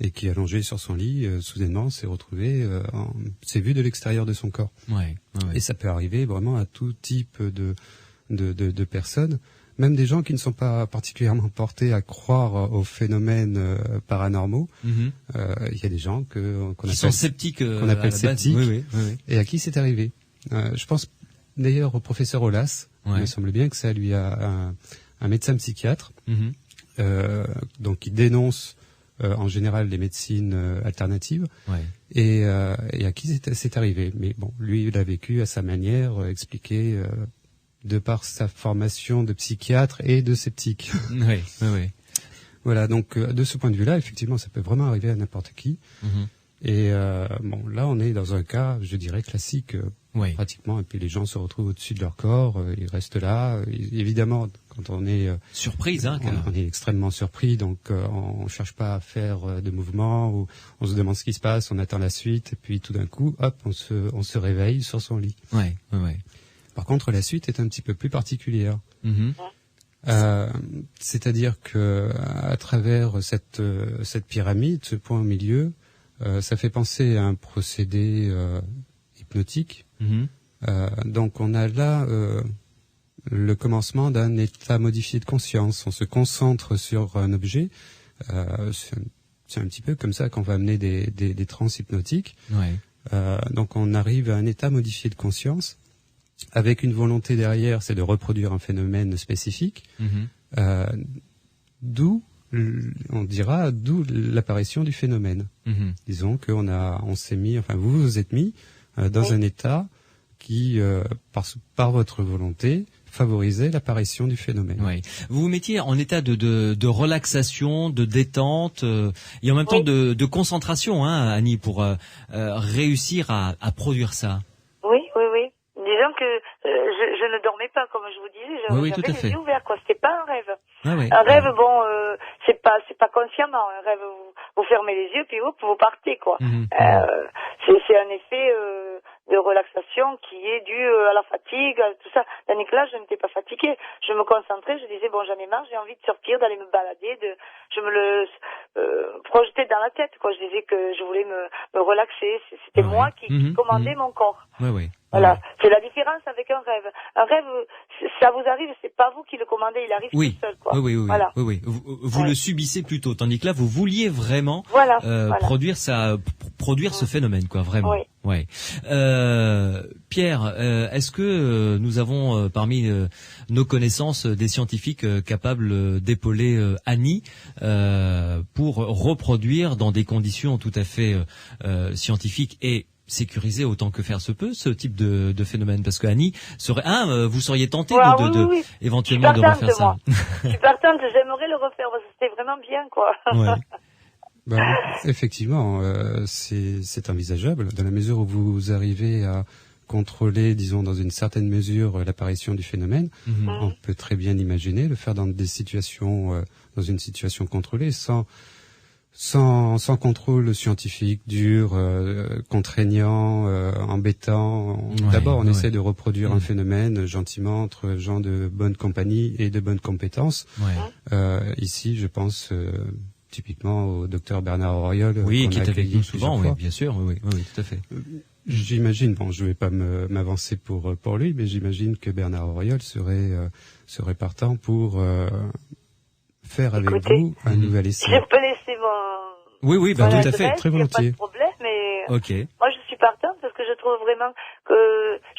et qui, allongée sur son lit, soudainement s'est retrouvée, s'est vue de l'extérieur de son corps. Et ça peut arriver vraiment à tout type de personnes. Même des gens qui ne sont pas particulièrement portés à croire aux phénomènes paranormaux. Il y a des gens qu'on sont sceptiques, qu'on appelle sceptiques, et à qui c'est arrivé. Je pense d'ailleurs au professeur Aulas. Il me semble bien que ça lui a un médecin psychiatre, donc qui dénonce en général les médecines alternatives, et à qui c'est arrivé. Mais bon, lui, il a vécu à sa manière, expliqué de par sa formation de psychiatre et de sceptique. Voilà, donc de ce point de vue-là, effectivement, ça peut vraiment arriver à n'importe qui. Et là, on est dans un cas, je dirais, classique, pratiquement. Et puis les gens se retrouvent au-dessus de leur corps, ils restent là. Évidemment, quand on est surprise, on est extrêmement surpris, donc on cherche pas à faire de mouvement, ou on se demande ce qui se passe, on attend la suite, et puis tout d'un coup, hop, on se réveille sur son lit. Par contre, la suite est un petit peu plus particulière. C'est-à-dire que à travers cette pyramide, ce point au milieu, ça fait penser à un procédé hypnotique. Donc on a là le commencement d'un état modifié de conscience. On se concentre sur un objet. C'est un petit peu comme ça qu'on va amener des trans hypnotiques. Ouais. Donc on arrive à un état modifié de conscience avec une volonté derrière, c'est de reproduire un phénomène spécifique. D'où l'apparition du phénomène. Disons on s'est mis, enfin vous vous êtes mis dans un état qui, par votre volonté, favorisait l'apparition du phénomène. Oui. Vous vous mettiez en état de relaxation, de détente et en même temps de concentration, hein, Annie, pour réussir à produire ça. Oui. Disons que je ne dormais pas, comme je vous disais, j'avais les yeux ouverts, quoi. C'était pas un rêve. Ah oui. Un rêve, bon, c'est pas consciemment. Un rêve, vous fermez les yeux, puis hop, vous partez, quoi. C'est un effet de relaxation qui est dû à la fatigue, à tout ça. Tandis que là, je n'étais pas fatiguée. Je me concentrais, je disais, bon, j'en ai marre, j'ai envie de sortir, d'aller me balader, je me le projetais dans la tête, quoi. Je disais que je voulais me relaxer. C'était moi qui commandais mon corps. Voilà. C'est la différence avec un rêve. Un rêve, ça vous arrive, c'est pas vous qui le commandez, il arrive tout seul, quoi. Voilà. Oui. Vous le subissez plutôt, tandis que là, vous vouliez vraiment produire ce phénomène, quoi, vraiment. Oui. Ouais. Pierre, est-ce que nous avons parmi nos connaissances des scientifiques capables d'épauler Annie pour reproduire dans des conditions tout à fait scientifiques et sécuriser autant que faire se peut ce type de phénomène, parce que Annie serait vous seriez tenté éventuellement de refaire ça. Je suis partante, j'aimerais le refaire parce que c'était vraiment bien, quoi. Ouais. Effectivement, c'est envisageable dans la mesure où vous arrivez à contrôler, disons, dans une certaine mesure l'apparition du phénomène. On peut très bien imaginer le faire dans des situations, dans une situation contrôlée, sans contrôle scientifique, dur, contraignant, embêtant. D'abord, on essaie de reproduire un phénomène gentiment entre gens de bonne compagnie et de bonnes compétences. Ici, je pense typiquement au docteur Bernard Auriol. Oui, qui est avec nous souvent, oui, bien sûr, oui, tout à fait. J'imagine, bon, je vais pas m'avancer pour lui, mais j'imagine que Bernard Auriol serait partant pour faire avec vous un nouvel essai. Je peux laisser mon... Oui, tout à fait, très volontiers. Pas de problème, mais okay. Moi je suis partante parce que je trouve vraiment que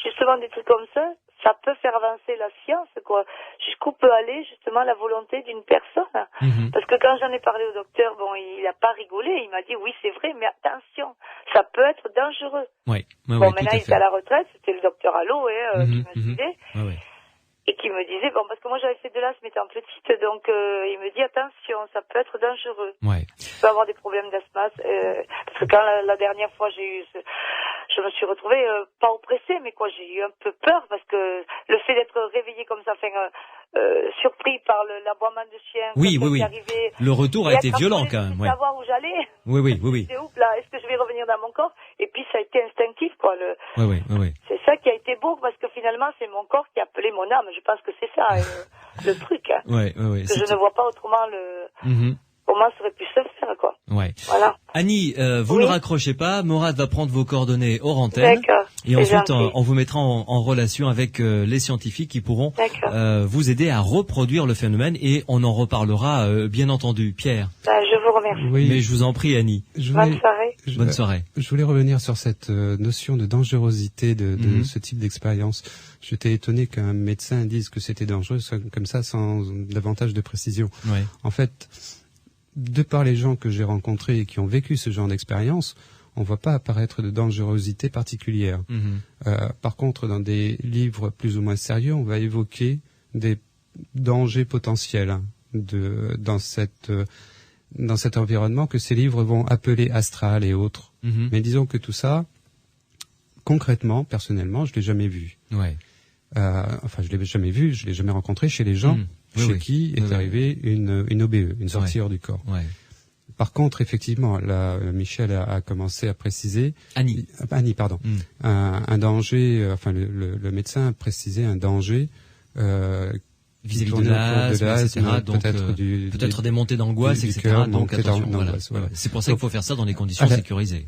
justement des trucs comme ça peut faire avancer la science, quoi. Jusqu'où peut aller justement la volonté d'une personne. Parce que quand j'en ai parlé au docteur, bon, il a pas rigolé, il m'a dit oui c'est vrai, mais attention, ça peut être dangereux. Bon, maintenant il est à la retraite, c'était le docteur Allo qui me disait. Et qui me disait, bon, parce que moi j'avais fait de l'asthme étant petite, donc il me dit, attention, ça peut être dangereux. Tu peux avoir des problèmes d'asthme. Parce que quand la dernière fois je me suis retrouvée, pas oppressée, mais quoi, j'ai eu un peu peur, parce que le fait d'être réveillée comme ça, surpris par l'aboiement de chien. Oui. Le retour a été violent quand même. Savoir où j'allais. Oui. C'est ouf, là, est-ce que je vais revenir dans mon corps? Et puis ça a été instinctif, quoi. Oui. C'est ça qui a été beau, parce que finalement c'est mon corps qui a appelé mon âme. Je pense que c'est ça le truc. Oui. Que je ne vois pas autrement comment ça aurait pu se faire, quoi. Voilà. Annie, vous ne raccrochez pas. Morad va prendre vos coordonnées hors antenne. D'accord. Et ensuite, on vous mettra en relation avec les scientifiques qui pourront vous aider à reproduire le phénomène, et on en reparlera, bien entendu. Pierre. Je vous remercie. Oui. Mais je vous en prie, Annie. Bonne soirée. Bonne soirée. Je voulais revenir sur cette notion de dangerosité de ce type d'expérience. J'étais étonné qu'un médecin dise que c'était dangereux comme ça, sans davantage de précision. En fait, de par les gens que j'ai rencontrés et qui ont vécu ce genre d'expérience, on ne voit pas apparaître de dangerosité particulière. Par contre, dans des livres plus ou moins sérieux, on va évoquer des dangers potentiels dans cet environnement que ces livres vont appeler astral et autres. Mais disons que tout ça, concrètement, personnellement, je l'ai jamais vu. Je l'ai jamais vu, je l'ai jamais rencontré chez les gens chez qui est arrivée une OBE, une sortie hors du corps. Par contre, effectivement, là, Michel a commencé à préciser... Annie, pardon. Un danger, le médecin a précisé un danger... vis-à-vis de l'asthme, etc. Donc, peut-être des montées d'angoisse, etc. Donc, attention, voilà. C'est pour ça qu'il faut faire ça dans des conditions sécurisées.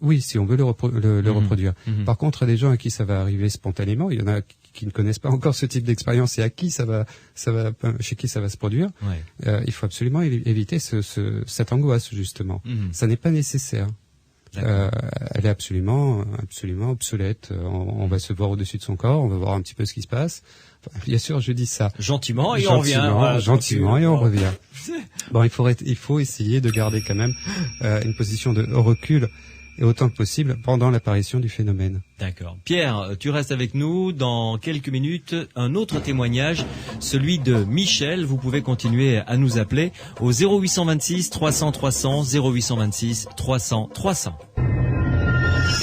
Oui, si on veut le reproduire. Par contre, des gens à qui ça va arriver spontanément, il y en a qui ne connaissent pas encore ce type d'expérience et à qui chez qui ça va se produire. Ouais. Il faut absolument éviter cette angoisse justement. Ça n'est pas nécessaire. Elle est absolument obsolète. On va se voir au-dessus de son corps, on va voir un petit peu ce qui se passe. Enfin, bien sûr, je dis ça gentiment et on revient. Gentiment et on revient. Bon, il faut essayer de garder quand même une position de recul et autant que possible pendant l'apparition du phénomène. D'accord. Pierre, tu restes avec nous. Dans quelques minutes, un autre témoignage, celui de Michel. Vous pouvez continuer à nous appeler au 0826 300 300, 0826 300 300.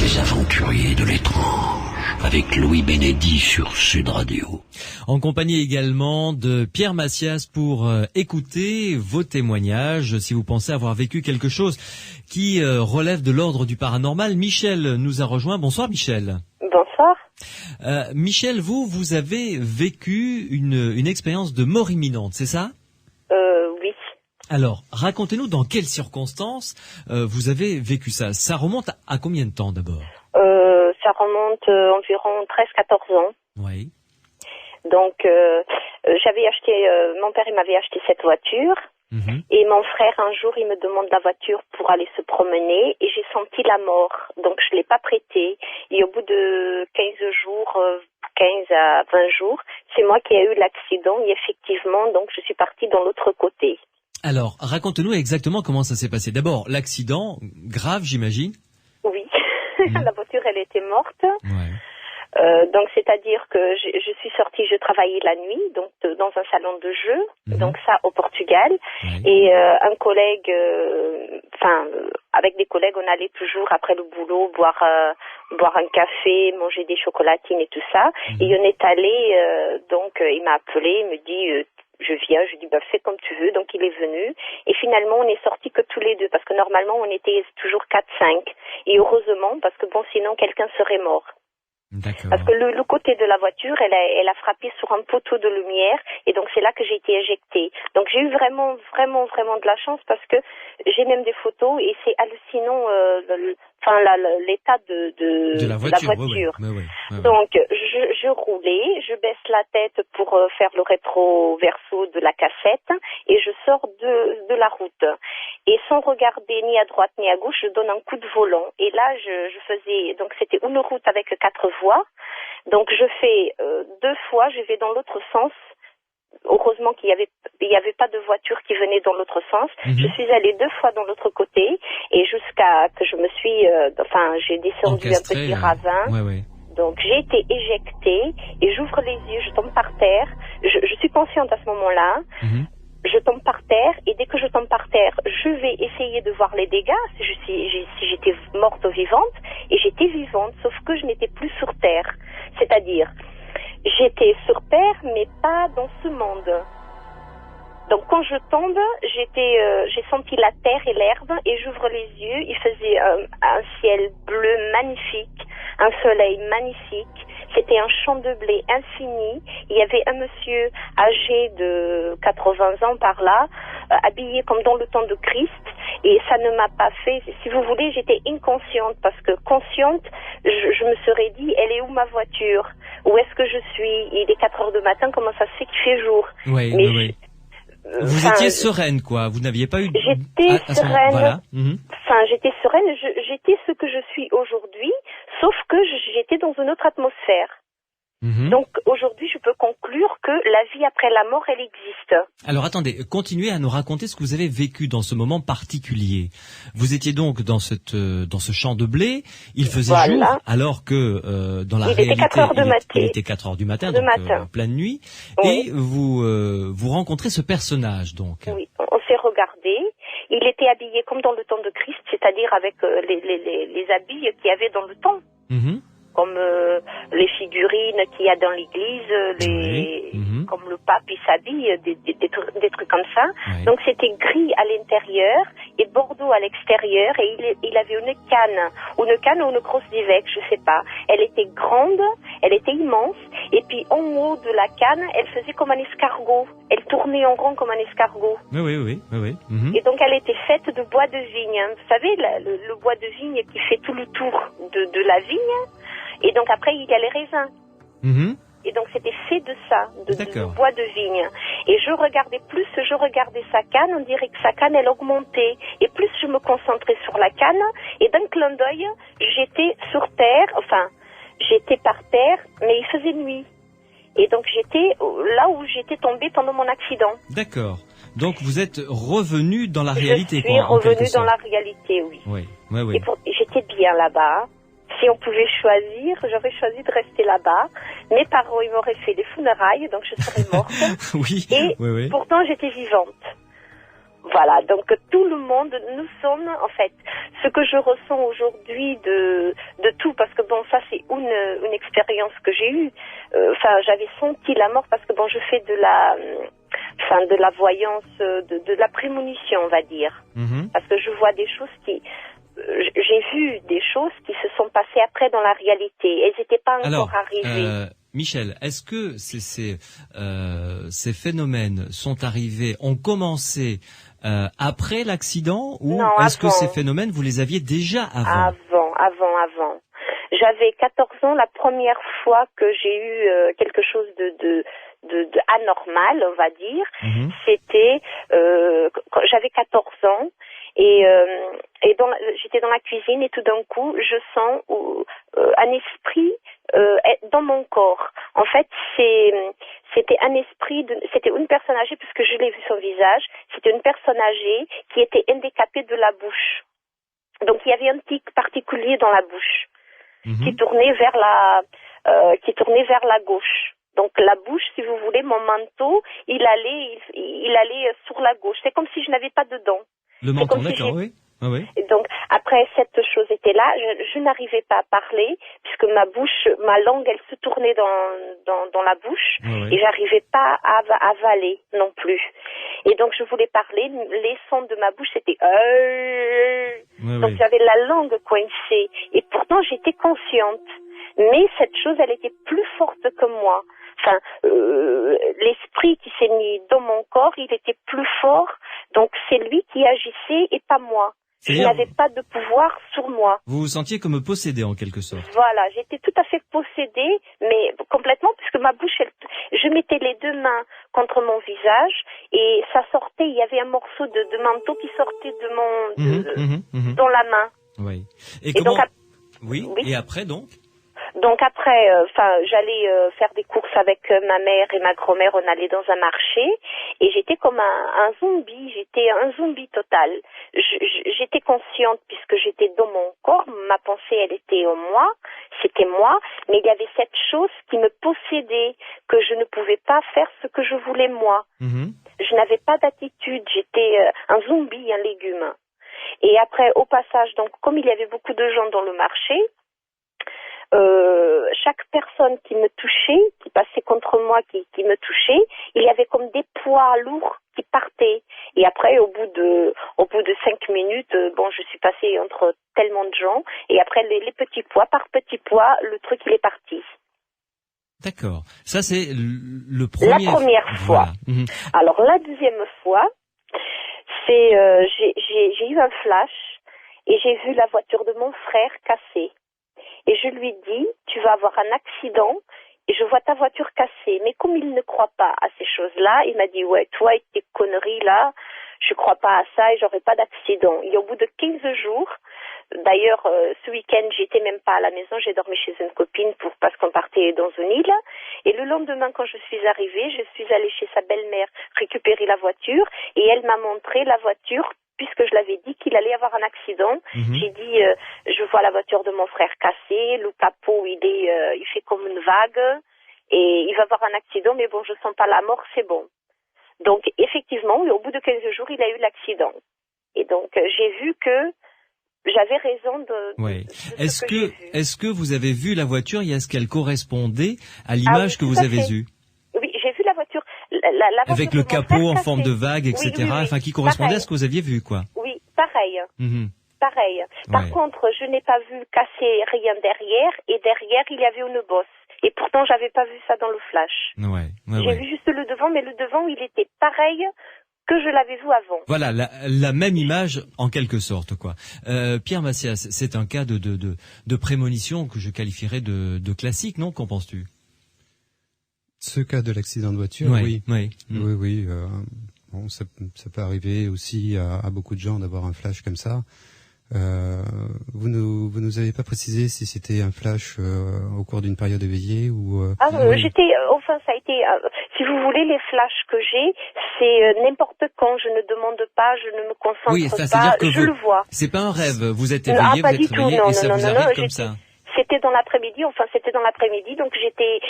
Les aventuriers de l'étrange, avec Louis Bénédy sur Sud Radio. En compagnie également de Pierre Massias pour écouter vos témoignages, si vous pensez avoir vécu quelque chose qui relève de l'ordre du paranormal. Michel nous a rejoint. Bonsoir Michel. Bonsoir. Michel, vous avez vécu une expérience de mort imminente, c'est ça? Oui. Alors, racontez-nous dans quelles circonstances vous avez vécu ça. Ça remonte à combien de temps d'abord? Ça remonte environ 13-14 ans. Oui. Donc, j'avais acheté, mon père il m'avait acheté cette voiture. Et mon frère, un jour, il me demande la voiture pour aller se promener et j'ai senti la mort. Donc, je l'ai pas prêtée. Et au bout de 15 jours, 15 à 20 jours, c'est moi qui ai eu l'accident et effectivement, donc, je suis partie dans l'autre côté. Alors, racontez-nous exactement comment ça s'est passé. D'abord, l'accident, grave, j'imagine. Oui. La voiture, elle était morte. Ouais. Donc, c'est-à-dire que je suis sortie, je travaillais la nuit, donc dans un salon de jeu, donc ça au Portugal. Ouais. Et un collègue, avec des collègues, on allait toujours après le boulot boire un café, manger des chocolatines et tout ça. Et on est allé, donc il m'a appelé, il me dit je viens, je dis fais comme tu veux, donc il est venu et finalement on est sortis que tous les deux parce que normalement on était toujours 4-5 et heureusement parce que sinon quelqu'un serait mort. D'accord. Parce que le côté de la voiture, elle a frappé sur un poteau de lumière et donc c'est là que j'ai été éjectée. Donc j'ai eu vraiment de la chance parce que j'ai même des photos et c'est hallucinant l'état de la voiture. Ouais. Donc je roulais, je baisse la tête pour faire le rétro-verso de la cassette et je sors de la route. Et sans regarder ni à droite ni à gauche, je donne un coup de volant. Et là, je faisais, donc c'était une route avec 4 voies. Donc je fais 2 fois, je vais dans l'autre sens. Heureusement qu'il y avait pas de voiture qui venait dans l'autre sens. Je suis allée 2 fois dans l'autre côté et jusqu'à que je me suis, j'ai descendu un petit ravin. Ouais. Donc j'ai été éjectée et j'ouvre les yeux, je tombe par terre. Je suis consciente à ce moment-là. Je tombe par terre et dès que je tombe par terre, je vais essayer de voir les dégâts si j'étais morte ou vivante. Et j'étais vivante, sauf que je n'étais plus sur terre. C'est-à-dire, j'étais sur terre, mais pas dans ce monde. Donc quand je tombe, j'ai senti la terre et l'herbe et j'ouvre les yeux. Il faisait un ciel bleu magnifique, un soleil magnifique. C'était un champ de blé infini. Il y avait un monsieur âgé de 80 ans par là, habillé comme dans le temps de Christ. Et ça ne m'a pas fait, si vous voulez, j'étais inconsciente parce que consciente, je me serais dit, elle est où ma voiture? Où est-ce que je suis? Il est 4 heures du matin, comment ça se fait qu'il fait jour? Oui. Vous étiez sereine, quoi. Vous n'aviez pas eu... J'étais sereine. Voilà. J'étais sereine. J'étais ce que je suis aujourd'hui, sauf que j'étais dans une autre atmosphère. Donc aujourd'hui, je peux conclure que la vie après la mort, elle existe. Alors attendez, continuez à nous raconter ce que vous avez vécu dans ce moment particulier. Vous étiez donc dans ce champ de blé, il faisait jour, alors que dans la réalité, il était 4 heures du matin, donc pleine nuit, et vous rencontrez ce personnage donc. Oui, on s'est regardé. Il était habillé comme dans le temps de Christ, c'est-à-dire avec les habits qu'il y avait dans le temps. comme les figurines qu'il y a dans l'église, comme le pape il s'habille, des trucs comme ça. Oui. Donc c'était gris à l'intérieur et bordeaux à l'extérieur, et il avait une canne ou une grosse divec, je sais pas. Elle était grande, elle était immense, et puis en haut de la canne, elle faisait comme un escargot. Elle tournait en rond comme un escargot. Oui. Et donc elle était faite de bois de vigne. Vous savez, le bois de vigne qui fait tout le tour de la vigne. Et donc après, il y a les raisins. Et donc c'était fait de ça, de bois de vigne. Et je regardais sa canne, on dirait que sa canne, elle augmentait. Et plus je me concentrais sur la canne, et d'un clin d'œil, j'étais sur terre, j'étais par terre, mais il faisait nuit. Et donc j'étais là où j'étais tombée pendant mon accident. D'accord. Donc vous êtes revenu dans la réalité, quoi. Je suis revenue dans la réalité, oui. Oui. Et j'étais bien là-bas. Si on pouvait choisir, j'aurais choisi de rester là-bas. Mes parents, ils m'auraient fait des funérailles, donc je serais morte. Oui. Et pourtant, j'étais vivante. Voilà, donc tout le monde, nous sommes, en fait, ce que je ressens aujourd'hui de tout, parce que bon, ça c'est une expérience que j'ai eue. J'avais senti la mort parce que bon, je fais de la voyance, de la prémonition, on va dire. Parce que je vois des choses j'ai vu des choses qui se sont passées après dans la réalité. Elles n'étaient pas encore arrivées. Michel, est-ce que ces phénomènes ont commencé après l'accident, ou non, est-ce que ces phénomènes, vous les aviez déjà avant? Avant. J'avais 14 ans la première fois que j'ai eu quelque chose de anormal, on va dire. C'était quand j'avais 14 ans. Et j'étais dans la cuisine, et tout d'un coup, je sens un esprit dans mon corps. En fait, c'était un esprit, c'était une personne âgée, puisque je l'ai vu son visage. C'était une personne âgée qui était handicapée de la bouche. Donc il y avait un tic particulier dans la bouche qui tournait vers la gauche. Donc la bouche, si vous voulez, mon manteau, il allait sur la gauche. C'est comme si je n'avais pas de dents. Le menton, d'accord, oui. Ah oui. Et donc après cette chose était là, je n'arrivais pas à parler, puisque ma langue, elle se tournait dans la bouche, et j'arrivais pas à avaler non plus. Et donc je voulais parler, les sons de ma bouche c'était donc j'avais la langue coincée, et pourtant j'étais consciente. Mais cette chose, elle était plus forte que moi. L'esprit qui s'est mis dans mon corps, il était plus fort. Donc c'est lui qui agissait et pas moi. Je n'avais pas de pouvoir sur moi. Vous vous sentiez comme possédé en quelque sorte. Voilà, j'étais tout à fait possédée, mais complètement, puisque ma bouche, je mettais les deux mains contre mon visage et ça sortait. Il y avait un morceau de manteau qui sortait de dans la main. Oui. Et comment... Oui. Et après donc? Donc après, j'allais faire des courses avec ma mère et ma grand-mère. On allait dans un marché et j'étais comme un zombie. J'étais un zombie total. J'étais consciente puisque j'étais dans mon corps. Ma pensée, elle était en moi. C'était moi. Mais il y avait cette chose qui me possédait, que je ne pouvais pas faire ce que je voulais moi. Je n'avais pas d'attitude. J'étais un zombie, un légume. Et après, au passage, donc comme il y avait beaucoup de gens dans le marché, chaque personne qui me touchait, qui passait contre moi, qui me touchait, il y avait comme des poids lourds qui partaient. Et après, au bout de 5 minutes, je suis passée entre tellement de gens, et après les petits poids, par petits poids, le truc il est parti. D'accord. Ça c'est le premier. La première fois. Voilà. Alors la deuxième fois, c'est j'ai eu un flash et j'ai vu la voiture de mon frère cassée. Et je lui dis, tu vas avoir un accident et je vois ta voiture cassée. Mais comme il ne croit pas à ces choses-là, il m'a dit, ouais, toi et tes conneries là, je crois pas à ça et j'aurai pas d'accident. Et au bout de 15 jours, d'ailleurs, ce week-end, j'étais même pas à la maison, j'ai dormi chez une copine parce qu'on partait dans une île. Et le lendemain, quand je suis arrivée, je suis allée chez sa belle-mère récupérer la voiture et elle m'a montré la voiture. Puisque je l'avais dit qu'il allait avoir un accident, j'ai dit, je vois la voiture de mon frère cassée, le capot, il fait comme une vague, et il va avoir un accident, mais bon, je sens pas la mort, c'est bon. Donc, effectivement, au bout de 15 jours, il a eu l'accident. Et donc, j'ai vu que j'avais raison de. Oui. De Est-ce que vous avez vu la voiture et est-ce qu'elle correspondait à l'image que vous avez eue? Oui, j'ai vu la voiture. La voiture avec le capot en forme de vague, etc. Oui. Enfin, qui correspondait pareil. À ce que vous aviez vu, quoi. Oui, pareil. Mm-hmm. Pareil. Par contre, je n'ai pas vu casser rien derrière, et derrière, il y avait une bosse. Et pourtant, j'avais pas vu ça dans le flash. J'ai vu juste le devant, mais le devant, il était pareil que je l'avais vu avant. Voilà, la même image en quelque sorte, quoi. Pierre Macias, c'est un cas de prémonition que je qualifierais de classique, non? Qu'en penses-tu? Ce cas de l'accident de voiture, oui. Bon, ça peut arriver aussi à beaucoup de gens d'avoir un flash comme ça. Vous nous avez pas précisé si c'était un flash au cours d'une période éveillée ou. Ça a été. Si vous voulez, les flashs que j'ai, c'est n'importe quand. Je ne demande pas, je ne me concentre pas. Je le vois. C'est pas un rêve. Vous êtes éveillé, vous êtes réveillé et ça vous arrive comme ça. C'était dans l'après-midi, donc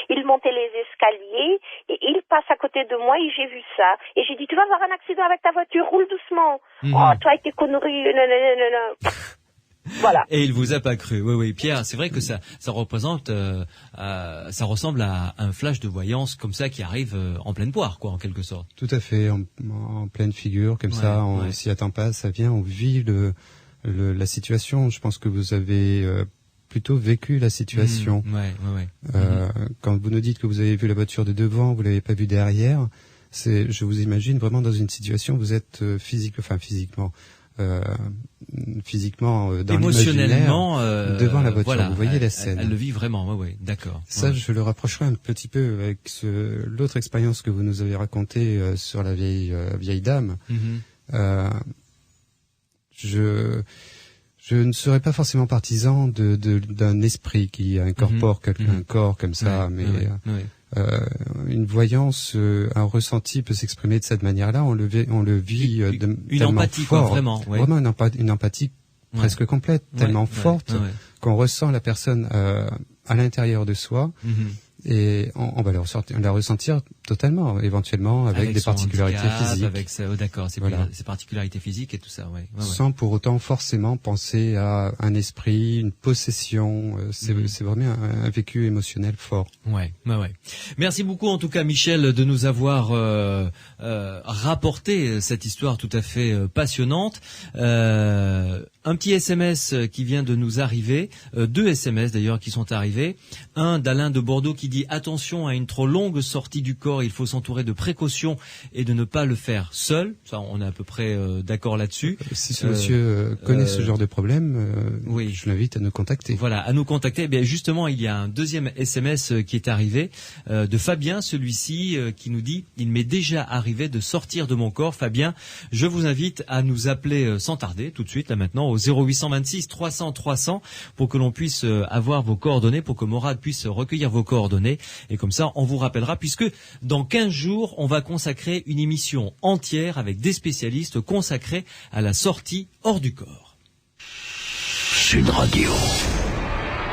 il montait les escaliers, et il passe à côté de moi, et j'ai vu ça. Et j'ai dit, tu vas avoir un accident avec ta voiture, roule doucement. Oh, toi avec tes conneries, non. Voilà. Et il vous a pas cru. Oui, Pierre, c'est vrai que ça représente, ça ressemble à un flash de voyance comme ça qui arrive en pleine poire, quoi, en quelque sorte. Tout à fait, en pleine figure, comme ça, on s'y attend pas, ça vient, on vit la situation. Je pense que vous avez plutôt vécu la situation. Quand vous nous dites que vous avez vu la voiture de devant, vous l'avez pas vue derrière, je vous imagine vraiment dans une situation où vous êtes physiquement dans émotionnellement devant la voiture. Vous voyez la scène. Elle le vit vraiment. D'accord. Ça, je le rapprocherai un petit peu avec l'autre expérience que vous nous avez racontée sur la vieille dame. Je ne serais pas forcément partisan d'un esprit qui incorpore un corps comme ça, une voyance, un ressenti peut s'exprimer de cette manière-là. On le vit une empathie, fort, quoi, vraiment une empathie presque complète, tellement forte qu'on ressent la personne à l'intérieur de soi. Et on va la ressentir totalement, éventuellement avec des particularités physiques. Avec ses particularités physiques et tout ça, sans pour autant forcément penser à un esprit, une possession. C'est vraiment un vécu émotionnel fort. Merci beaucoup en tout cas, Michel, de nous avoir rapporté cette histoire tout à fait passionnante. Un petit SMS qui vient de nous arriver, 2 SMS d'ailleurs qui sont arrivés. Un d'Alain de Bordeaux qui dit « Attention à une trop longue sortie du corps, il faut s'entourer de précautions et de ne pas le faire seul. » Ça, on est à peu près d'accord là-dessus. Si ce monsieur connaît ce genre de problème, je l'invite à nous contacter. Voilà, à nous contacter. Eh bien, justement, il y a un deuxième SMS qui est arrivé de Fabien, celui-ci qui nous dit « Il m'est déjà arrivé de sortir de mon corps. » Fabien, je vous invite à nous appeler sans tarder, tout de suite, là maintenant, au 0826 300 300 pour que l'on puisse avoir vos coordonnées, pour que Morad puisse recueillir vos coordonnées. Et comme ça, on vous rappellera, puisque dans 15 jours, on va consacrer une émission entière avec des spécialistes consacrés à la sortie hors du corps. Sud Radio.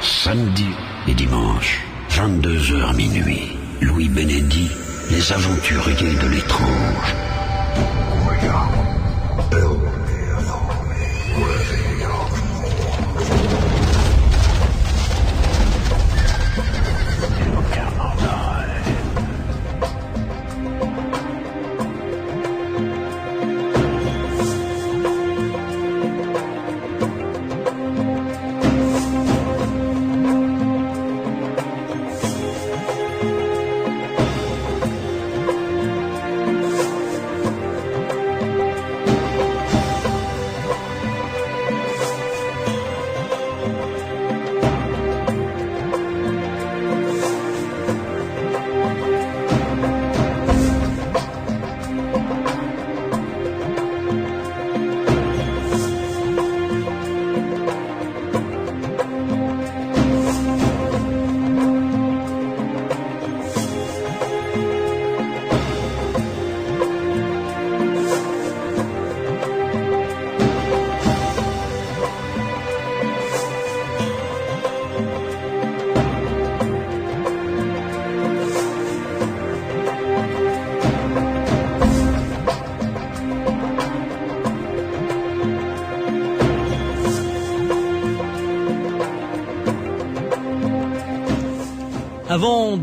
Samedi et dimanche, 22h minuit. Louis Benedi, les aventuriers de l'étrange.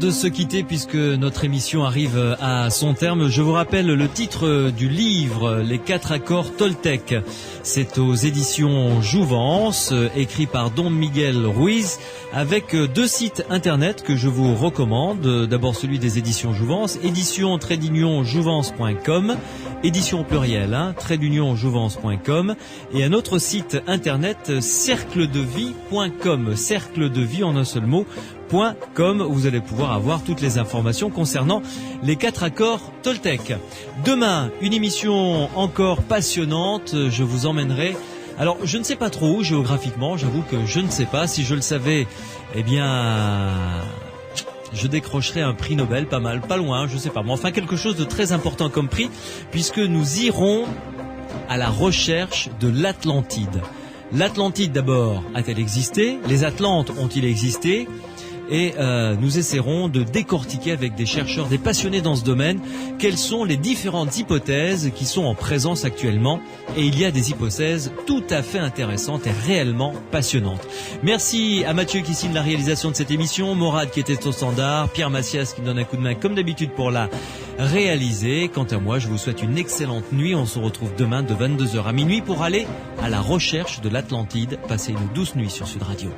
de se quitter puisque notre émission arrive à son terme, je vous rappelle le titre du livre, Les 4 accords Toltec. C'est aux éditions Jouvence, écrit par Don Miguel Ruiz, avec 2 sites internet que je vous recommande. D'abord celui des éditions Jouvence, édition-jouvence.com, édition plurielle, _jouvence.com, et un autre site internet, cercledevie.com, cercle de vie en un seul mot, .com, où vous allez pouvoir avoir toutes les informations concernant les 4 accords Toltec. Demain, une émission encore passionnante, je vous emmènerai. Alors, je ne sais pas trop où géographiquement, j'avoue que je ne sais pas. Si je le savais, eh bien, je décrocherais un prix Nobel, pas mal, pas loin, je sais pas. Mais enfin, quelque chose de très important comme prix, puisque nous irons à la recherche de l'Atlantide. L'Atlantide, d'abord, a-t-elle existé? Les Atlantes ont-ils existé? Et nous essaierons de décortiquer avec des chercheurs, des passionnés dans ce domaine, quelles sont les différentes hypothèses qui sont en présence actuellement. Et il y a des hypothèses tout à fait intéressantes et réellement passionnantes. Merci à Mathieu qui signe la réalisation de cette émission, Morad qui était au standard, Pierre Massias qui me donne un coup de main comme d'habitude pour la réaliser. Quant à moi, je vous souhaite une excellente nuit. On se retrouve demain de 22h à minuit pour aller à la recherche de l'Atlantide. Passez une douce nuit sur Sud Radio.